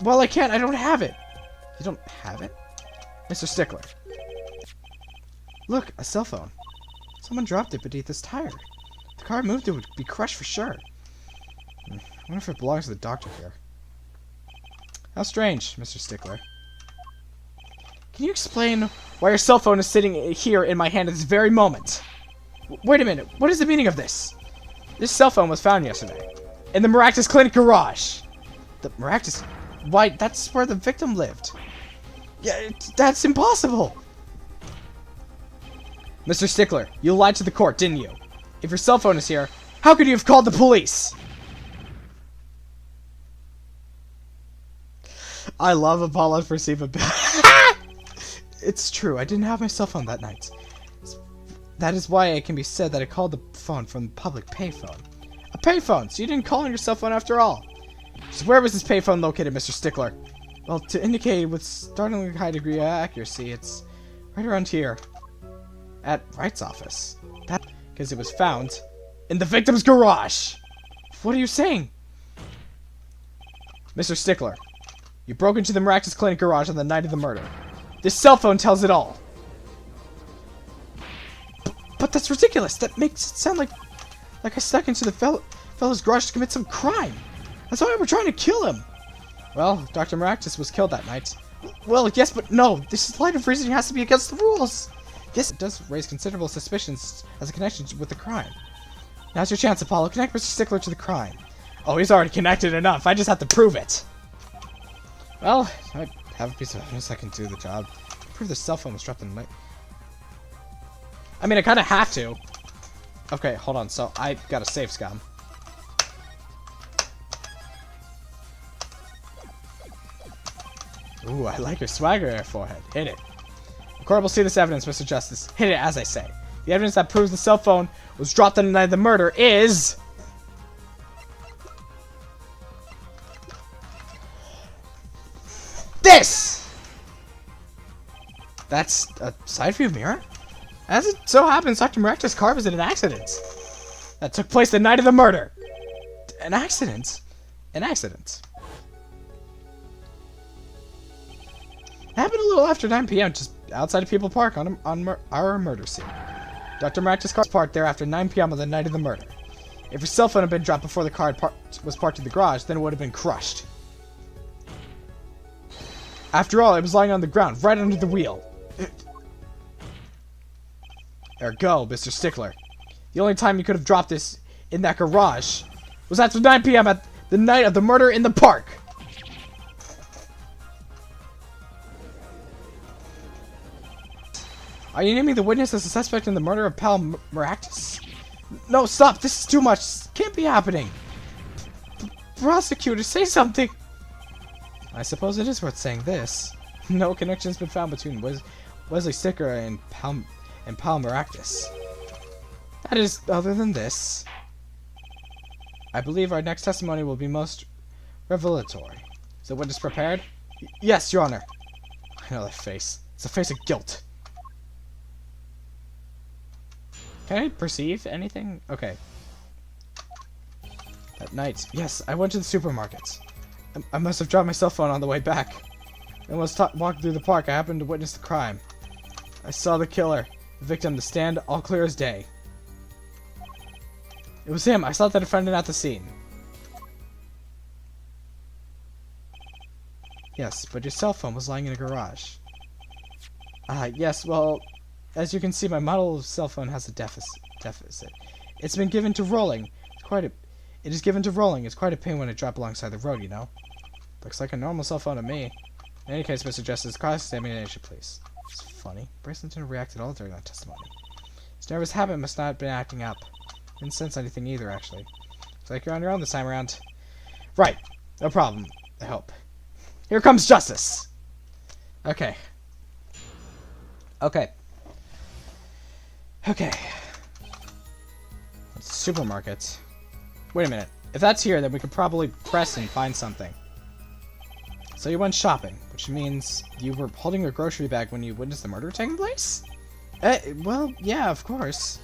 Well, I can't. I don't have it. You don't have it? Mr. Stickler. Look, a cell phone. Someone dropped it beneath this tire. If the car moved, it would be crushed for sure. I wonder if it belongs to the doctor here. How strange, Mr. Stickler. Can you explain why your cell phone is sitting here in my hand at this very moment? Wait a minute. What is the meaning of this? This cell phone was found yesterday. In the Meraktis clinic garage. The Meraktis? Why, that's where the victim lived. Yeah, that's impossible. Mr. Stickler, you lied to the court, didn't you? If your cell phone is here, how could you have called the police? I love Apollo's perceivability. It's true, I didn't have my cell phone that night. That is why it can be said that I called the phone from the public payphone. A payphone, so you didn't call on your cell phone after all. So where was this payphone located, Mr. Stickler? Well, to indicate with startlingly high degree of accuracy, it's right around here. At Wright's office. That because it was found in the victim's garage. What are you saying? Mr. Stickler, you broke into the Meraktis clinic garage on the night of the murder. This cell phone tells it all. But that's ridiculous. That makes it sound like I stuck into the fellow's garage to commit some crime. That's why we're trying to kill him. Well, Dr. Meraktis was killed that night. Well, yes, but no. This is line of reasoning has to be against the rules. Yes, it does raise considerable suspicions as a connection with the crime. Now's your chance, Apollo. Connect Mr. Stickler to the crime. Oh, he's already connected enough. I just have to prove it. Well, I have a piece of evidence that can do the job. Prove the cell phone was dropped in the night. I mean, I kind of have to. Okay, hold on. So, I got a save scum. Ooh, I like your swagger there, forehead. Hit it. The court will see this evidence, Mr. Justice. Hit it as I say. The evidence that proves the cell phone was dropped on the night of the murder is... this! That's a side view mirror? As it so happens, Dr. Meraktis' car was in an accident that took place the night of the murder. An accident? An accident. It happened a little after 9 p.m. just outside of People Park on our murder scene. Dr. Meraktis' car was parked there after 9 p.m. on the night of the murder. If your cell phone had been dropped before the car was parked in the garage, then it would have been crushed. After all, it was lying on the ground, right under the wheel. Ergo, Mr. Stickler. The only time you could have dropped this in that garage was after 9 p.m. at the night of the murder in the park. Are you naming the witness as a suspect in the murder of Pal Meraktis? No, stop! This is too much! This can't be happening! Prosecutor, say something! I suppose it is worth saying this. No connection has been found between Wesley Stickler and Pal Meraktis. That is, other than this. I believe our next testimony will be most revelatory. Is the witness prepared? Yes, Your Honor. I know that face. It's a face of guilt. Can I perceive anything? Okay. That night, yes, I went to the supermarket. I must have dropped my cell phone on the way back. I almost walked through the park. I happened to witness the crime. I saw the killer, the victim, the stand, all clear as day. It was him. I saw the defendant at the scene. Yes, but your cell phone was lying in a garage. Yes, well, as you can see, my model of cell phone has a deficit. It's been given to rolling. It is given to rolling. It's quite a pain when it drops alongside the road, you know. Looks like a normal cell phone to me. In any case, Mr. Justice, cross-examination, please. It's funny. Brayson didn't react at all during that testimony. His nervous habit must not have been acting up. Didn't sense anything either, actually. Looks like you're on your own this time around. Right. No problem. I hope. Here comes justice! Okay. Okay. Okay. It's the supermarket. Wait a minute. If that's here, then we could probably press and find something. So you went shopping, which means you were holding your grocery bag when you witnessed the murder taking place? Well, yeah, of course.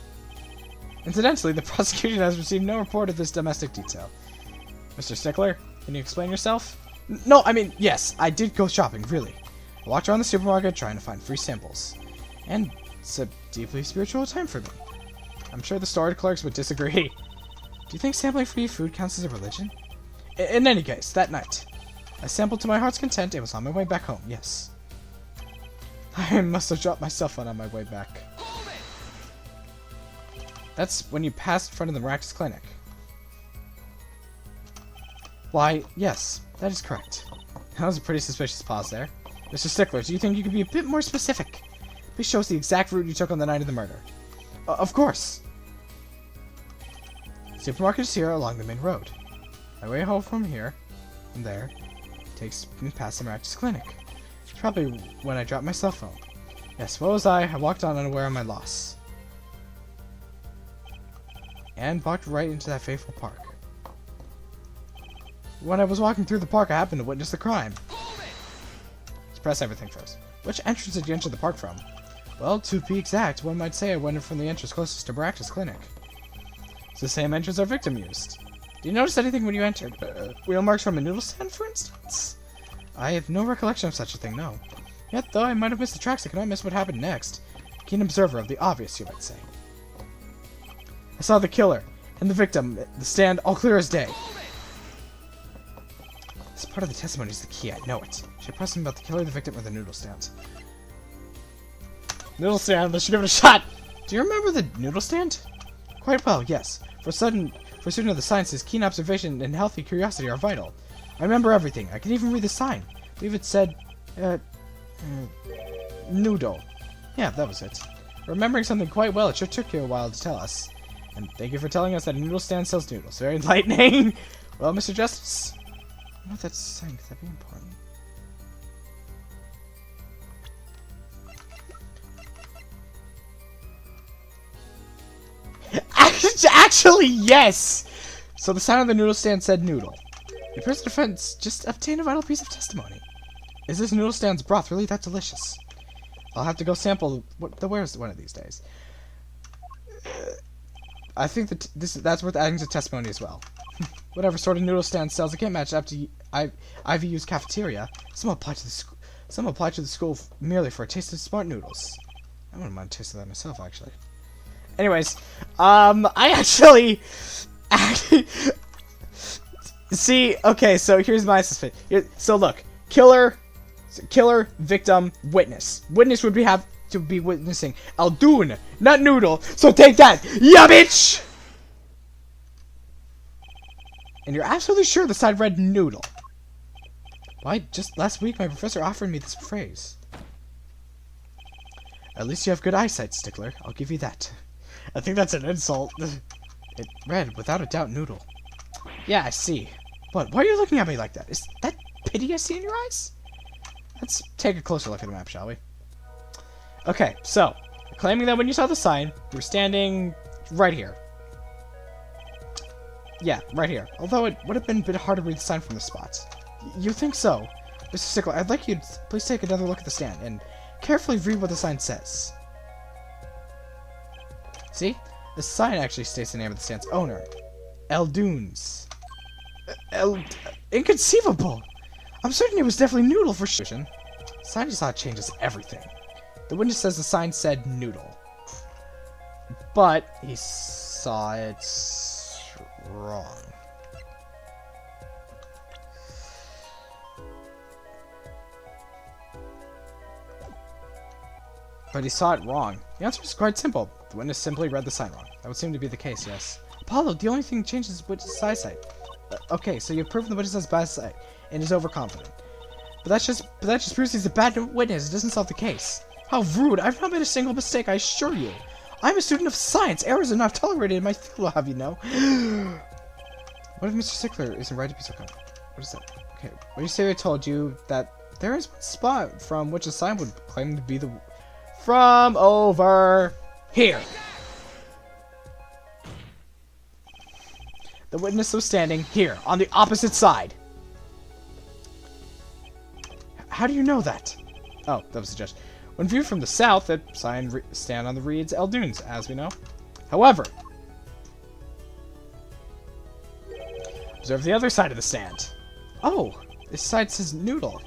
Incidentally, the prosecution has received no report of this domestic detail. Mr. Stickler, can you explain yourself? No, I mean, yes, I did go shopping, really. I walked around the supermarket trying to find free samples. And it's a deeply spiritual time for me. I'm sure the store clerks would disagree. Do you think sampling free food counts as a religion? In any case, that night, I sampled to my heart's content and was on my way back home, yes. I must have dropped my cell phone on my way back. That's when you passed in front of the Meraktis clinic. Why, yes, that is correct. That was a pretty suspicious pause there. Mr. Stickler, do you think you could be a bit more specific? Please show us the exact route you took on the night of the murder. Of course. The supermarket is here along the main road. My way home from here, from there, takes me past the Meraktis clinic. It's probably when I dropped my cell phone. Yes, what was I? I walked on unaware of my loss. And walked right into that fateful park. When I was walking through the park, I happened to witness the crime. Let's press everything first. Which entrance did you enter the park from? Well, to be exact, one might say I went in from the entrance closest to Meraktis clinic. It's the same entrance our victim used. Did you notice anything when you entered? Wheel marks from a noodle stand, for instance? I have no recollection of such a thing, no. Yet, though I might have missed the tracks, I cannot miss what happened next. Keen observer of the obvious, you might say. I saw the killer and the victim, the stand, all clear as day. This part of the testimony is the key, I know it. Should I press him about the killer, the victim, or the noodle stand? Noodle stand, let's give it a shot! Do you remember the noodle stand? Quite well, yes. For a student of the sciences, keen observation and healthy curiosity are vital. I remember everything. I can even read the sign. I believe it said, noodle. Yeah, that was it. Remembering something quite well, it sure took you a while to tell us. And thank you for telling us that a noodle stand sells noodles. Very enlightening. Well, Mr. Justice, I don't know what that's saying. Could that be important? Actually, yes! So the sign on the noodle stand said noodle. The person defense just obtained a vital piece of testimony. Is this noodle stand's broth really that delicious? I'll have to go sample the wares one of these days. I think that that's worth adding to testimony as well. Whatever sort of noodle stand sells, it can't match up to IVU's cafeteria. Some apply to the school merely for a taste of smart noodles. I wouldn't mind tasting that myself, actually. Anyways, I actually see. Okay, so here's my suspicion. So look, killer, victim, witness. Witness would have to be witnessing Aldoon, not noodle. So take that, ya bitch. And you're absolutely sure the side read noodle? Why, just last week my professor offered me this phrase. At least you have good eyesight, Stickler. I'll give you that. I think that's an insult. It read, without a doubt, noodle. Yeah, I see. What? Why are you looking at me like that? Is that pity I see in your eyes? Let's take a closer look at the map, shall we? Okay, so, claiming that when you saw the sign, you were standing right here. Yeah, right here. Although it would have been a bit hard to read the sign from this spot. You think so? Mr. Stickler, I'd like you to please take another look at the stand and carefully read what the sign says. See? The sign actually states the name of the stand's owner. Eldoons. Inconceivable! I'm certain it was definitely noodle for sure. Sign you saw changes everything. The witness says the sign said noodle. But he saw it wrong. But he saw it wrong. The answer is quite simple. The witness simply read the sign wrong. That would seem to be the case, yes. Apollo, the only thing changed is witness's eyesight. Okay, so you've proven the witness has bad sight and is overconfident. But that just proves he's a bad witness. It doesn't solve the case. How rude! I've not made a single mistake, I assure you. I'm a student of science. Errors are not tolerated in my field, I'll have you know. What if Mr. Stickler isn't right to be so confident? What is that? Okay, what do you say I told you that there is one spot from which a sign would claim to be the... From over here. The witness was standing here, on the opposite side. How do you know that? Oh, that was a suggestion. When viewed from the south, the sign stand on the reads Eldoons, as we know. However, observe the other side of the stand. Oh, this side says noodle.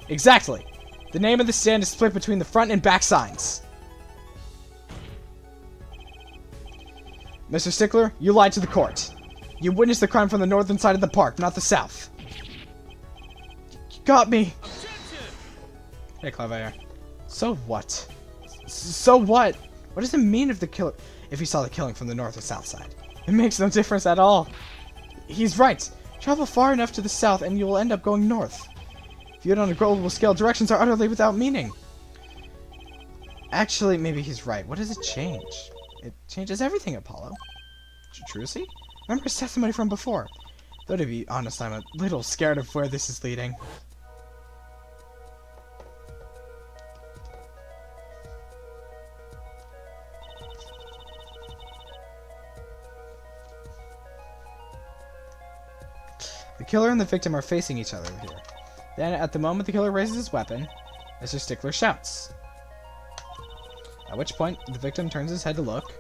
Exactly. The name of the stand is split between the front and back signs. Mr. Stickler, you lied to the court. You witnessed the crime from the northern side of the park, not the south. You got me. Hey, Klavier. So what? So what? What does it mean if he saw the killing from the north or south side? It makes no difference at all. He's right. Travel far enough to the south and you will end up going north. Viewed on a global scale, directions are utterly without meaning. Actually, maybe he's right. What does it change? It changes everything, Apollo. Trucy? Remember his testimony from before. Though to be honest, I'm a little scared of where this is leading. The killer and the victim are facing each other here. Then, at the moment the killer raises his weapon, Mr. Stickler shouts. At which point, the victim turns his head to look,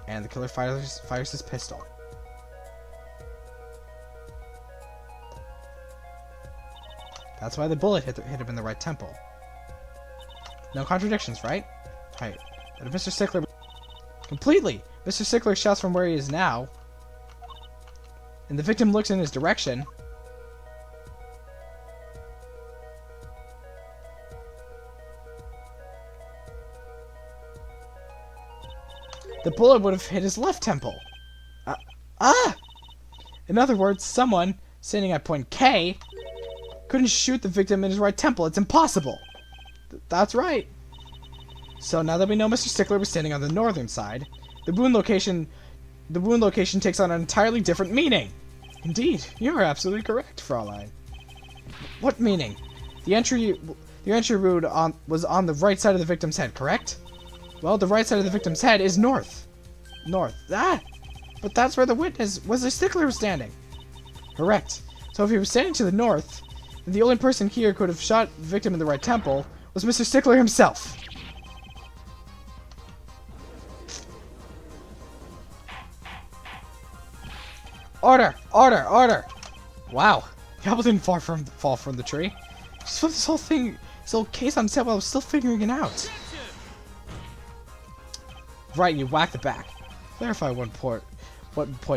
and the killer fires his pistol. That's why the bullet hit him in the right temple. No contradictions, right? Right. But if Mr. Stickler... Completely! Mr. Stickler shouts from where he is now, and the victim looks in his direction. The bullet would have hit his left temple. In other words, someone standing at point K couldn't shoot the victim in his right temple. It's impossible. That's right. So now that we know Mr. Stickler was standing on the northern side, the wound location takes on an entirely different meaning. Indeed, you are absolutely correct, Fraulein. What meaning? The entry wound was on the right side of the victim's head, correct? Well, the right side of the victim's head is north. North. But that's where the witness was. The Stickler was standing. Correct. So if he was standing to the north, then the only person here who could have shot the victim in the right temple was Mr. Stickler himself. Order! Order! Order! Wow. The apple didn't fall from the tree. Just flipped this whole thing, this whole case on set while I was still figuring it out. Right, you whack the back. Clarify one point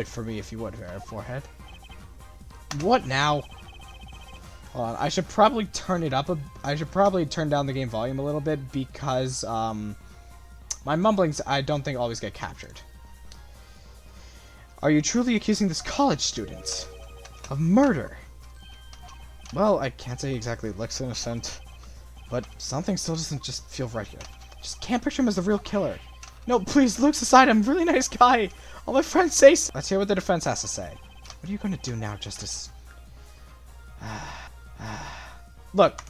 for me if you would, forehead. What now? Hold on, I should probably turn it up. I should probably turn down the game volume a little bit because my mumblings I don't think always get captured. Are you truly accusing this college student of murder? Well, I can't say exactly it looks innocent, but something still doesn't just feel right here. Just can't picture him as the real killer. No, please, Luke's aside. I'm a really nice guy. All my friends say so. Let's hear what the defense has to say. What are you going to do now, Justice? Look,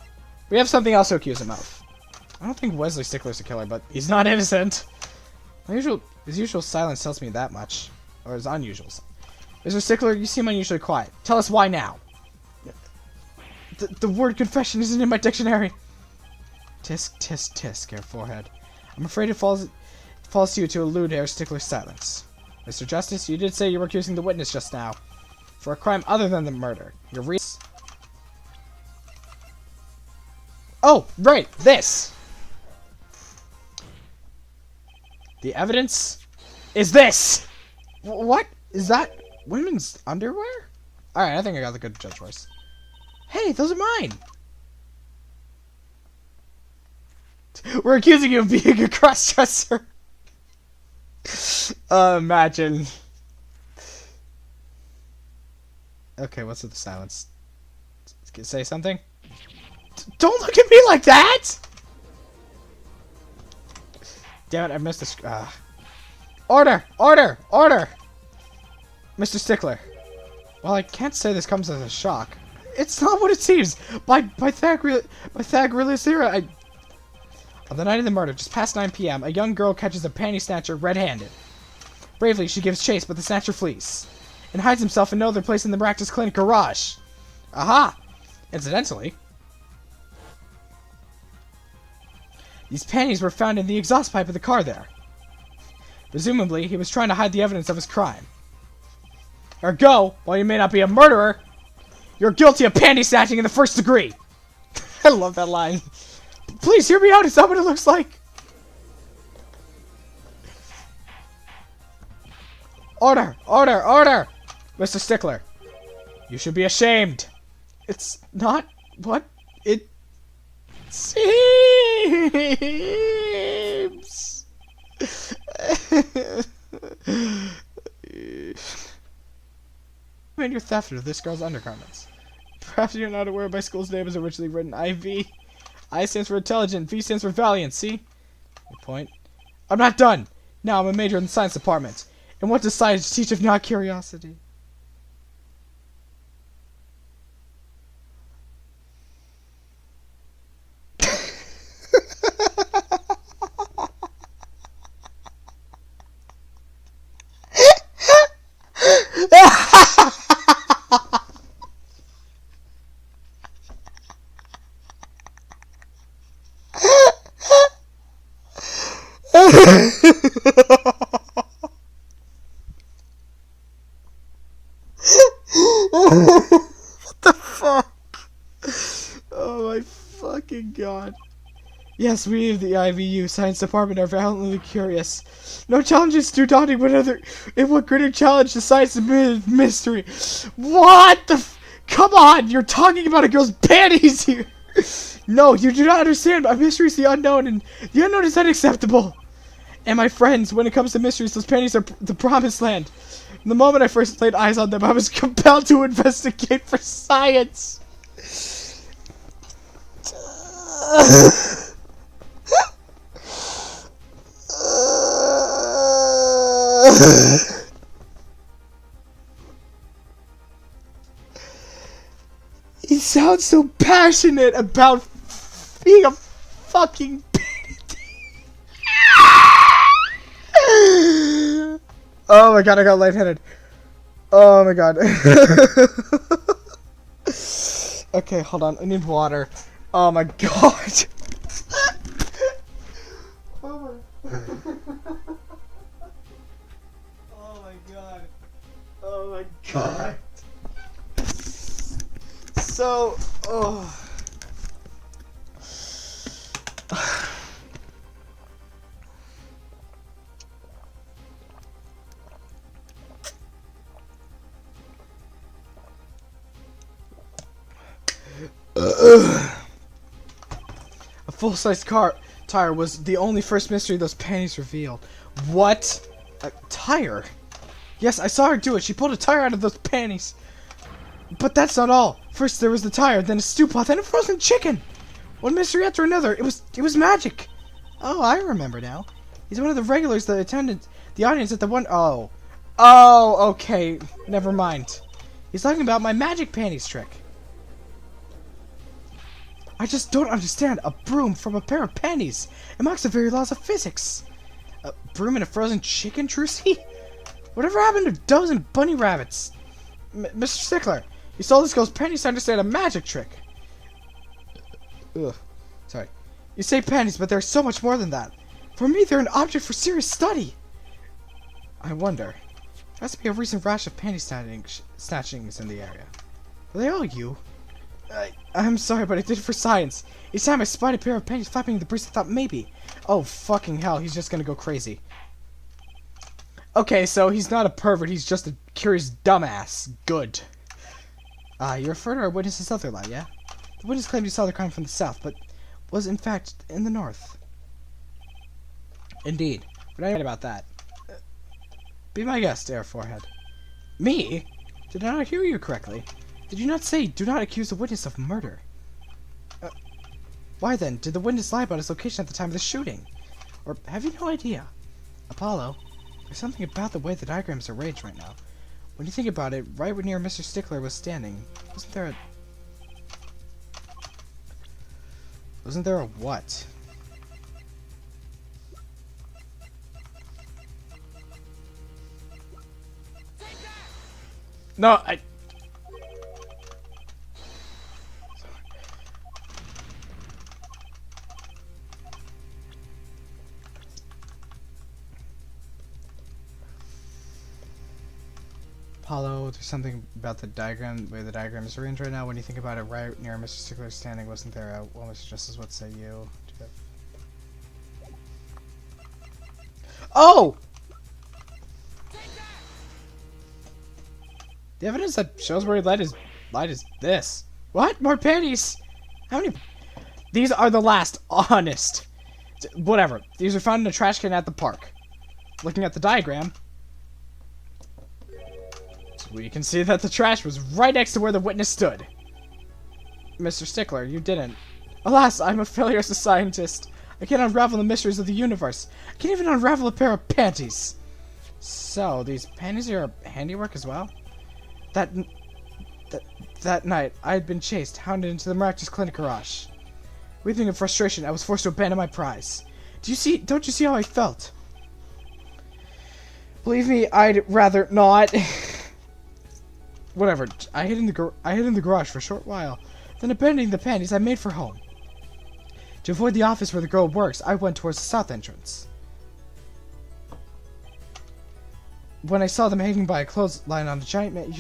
we have something else to accuse him of. I don't think Wesley Stickler's the killer, but he's not innocent. His usual silence tells me that much. Or his unusual. Mr. Stickler, you seem unusually quiet. Tell us why now. The word confession isn't in my dictionary. Tisk, tisk, tisk, your forehead. I'm afraid it falls to you to elude Herr Stickler's silence. Mr. Justice, you did say you were accusing the witness just now for a crime other than the murder. Your reason? Oh, right, this! The evidence is this! What? Is that women's underwear? Alright, I think I got the good judge voice. Hey, those are mine! We're accusing you of being a cross-dresser! Imagine. Okay, what's with the silence? Say something? Don't look at me like that! Damn it, I missed this. Order! Order! Order! Mr. Stickler. Well, I can't say this comes as a shock. It's not what it seems! By Pythagoras theory, on the night of the murder, just past 9 p.m., a young girl catches a panty snatcher red-handed. Bravely, she gives chase, but the snatcher flees and hides himself in no other place in the Meraktis clinic garage. Aha! Incidentally, these panties were found in the exhaust pipe of the car there. Presumably, he was trying to hide the evidence of his crime. Ergo, while you may not be a murderer, you're guilty of panty snatching in the first degree. I love that line. Please hear me out. It's not what it looks like. Order! Order! Order! Mr. Stickler, you should be ashamed. It's not what it seems. And your theft of this girl's undergarments. Perhaps you're not aware my school's name is originally written IV. I stands for intelligent, V stands for valiant, see? Good point. I'm not done! Now I'm a major in the science department. And what does science teach if not curiosity? What the fuck? Oh my fucking god. Yes, we of the IVU Science Department are violently curious. No challenge is too daunting, but what greater challenge to science and mystery? What the come on, you're talking about a girl's panties here. No, you do not understand. A mystery is the unknown, and the unknown is unacceptable. And my friends, when it comes to mysteries, those panties are the promised land. From the moment I first laid eyes on them, I was compelled to investigate for science. He sounds so passionate about being a fucking Oh my god, I got lightheaded. Oh my god. Okay, hold on. I need water. Oh my god. Oh my god. Oh my god. So, oh. A full-size car tire was the only first mystery those panties revealed. What? A tire? Yes, I saw her do it. She pulled a tire out of those panties. But that's not all. First there was the tire, then a stew pot, then a frozen chicken. One mystery after another. It was magic. Oh, I remember now. He's one of the regulars that attended the audience at the one. Oh, okay. Never mind. He's talking about my magic panties trick. I just don't understand. A broom from a pair of panties. It mocks the very laws of physics. A broom and a frozen chicken, Trucy? Whatever happened to doves and bunny rabbits? Mr. Stickler, you stole this girl's panties to understand a magic trick. Ugh. Sorry. You say panties, but they're so much more than that. For me, they're an object for serious study. I wonder. There has to be a recent rash of panty-snatchings in the area. Are they all you? I'm sorry, but I did it for science. Each time I spied a pair of panties flapping in the breeze, I thought maybe. Oh, fucking hell, he's just gonna go crazy. Okay, so he's not a pervert, he's just a curious dumbass. Good. You refer to our witness's other lie, yeah? The witness claimed he saw the crime from the south, but was in fact in the north. Indeed. But I read about that. Be my guest, Air Forehead. Me? Did I not hear you correctly? Did you not say, do not accuse the witness of murder? Why then, did the witness lie about his location at the time of the shooting? Or have you no idea? Apollo, there's something about the way the diagrams are arranged right now. When you think about it, right near Mr. Stickler was standing, wasn't there a what? No, Apollo, there's something about the diagram, the way the diagram is arranged right now. When you think about it, right near Mr. Stickler standing, wasn't there a, well, Mr. Justice, what say you? Oh! The evidence that shows where he lied is this. What? More panties? How many? These are the last. Honest. Whatever. These are found in a trash can at the park. Looking at the diagram, we can see that the trash was right next to where the witness stood. Mr. Stickler, you didn't. Alas, I'm a failure as a scientist. I can't unravel the mysteries of the universe. I can't even unravel a pair of panties. So, these panties are your handiwork as well? That night, I had been chased, hounded into the Meraktis clinic garage. Weeping in frustration, I was forced to abandon my prize. Don't you see how I felt? Believe me, I'd rather not. Whatever. I hid in the garage for a short while. Then abandoning the panties, I made for home. To avoid the office where the girl works, I went towards the south entrance. When I saw them hanging by a clothesline on a giant man,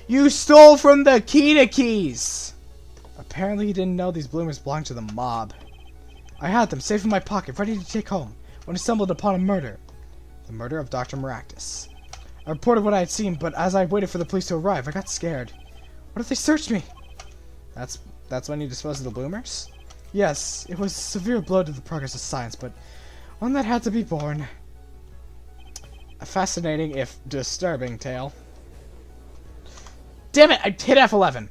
you stole from the keys! Apparently you didn't know these bloomers belonged to the mob. I had them safe in my pocket, ready to take home, when I stumbled upon a murder. The murder of Dr. Meraktis. I reported what I had seen, but as I waited for the police to arrive, I got scared. What if they searched me? That's when you disposed of the bloomers? Yes, it was a severe blow to the progress of science, but one that had to be borne. A fascinating, if disturbing, tale. Damn it! I hit F11!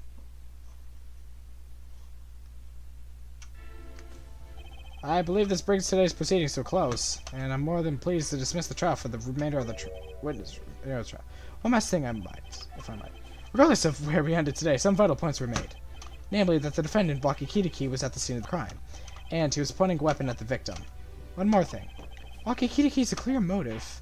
I believe this brings today's proceedings to a close, and I'm more than pleased to dismiss the trial for the remainder of the witness trial. One last thing if I might. Regardless of where we ended today, some vital points were made. Namely, that the defendant, Wakikitiki, was at the scene of the crime, and he was pointing a weapon at the victim. One more thing. Wakikitiki is a clear motive,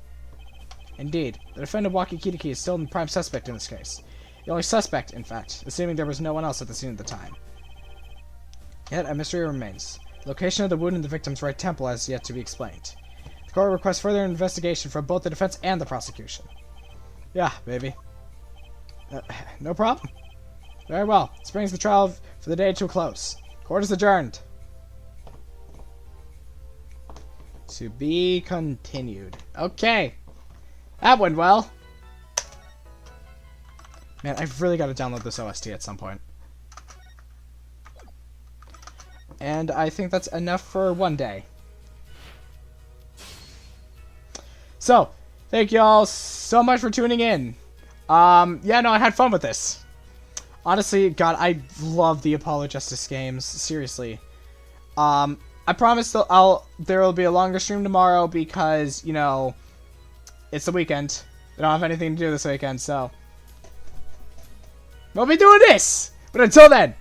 Indeed, the defendant Wakikitiki is still the prime suspect in this case. The only suspect, in fact, assuming there was no one else at the scene at the time. Yet, a mystery remains. The location of the wound in the victim's right temple has yet to be explained. The court requests further investigation from both the defense and the prosecution. Yeah, baby. No problem. Very well. This brings the trial for the day to a close. Court is adjourned. To be continued. Okay. That went well. Man, I've really got to download this OST at some point. And I think that's enough for one day. So, thank you all so much for tuning in. Yeah, no, I had fun with this. Honestly, God, I love the Apollo Justice games. Seriously. I promise there will be a longer stream tomorrow because, you know, it's the weekend. I don't have anything to do this weekend, so we'll be doing this! But until then,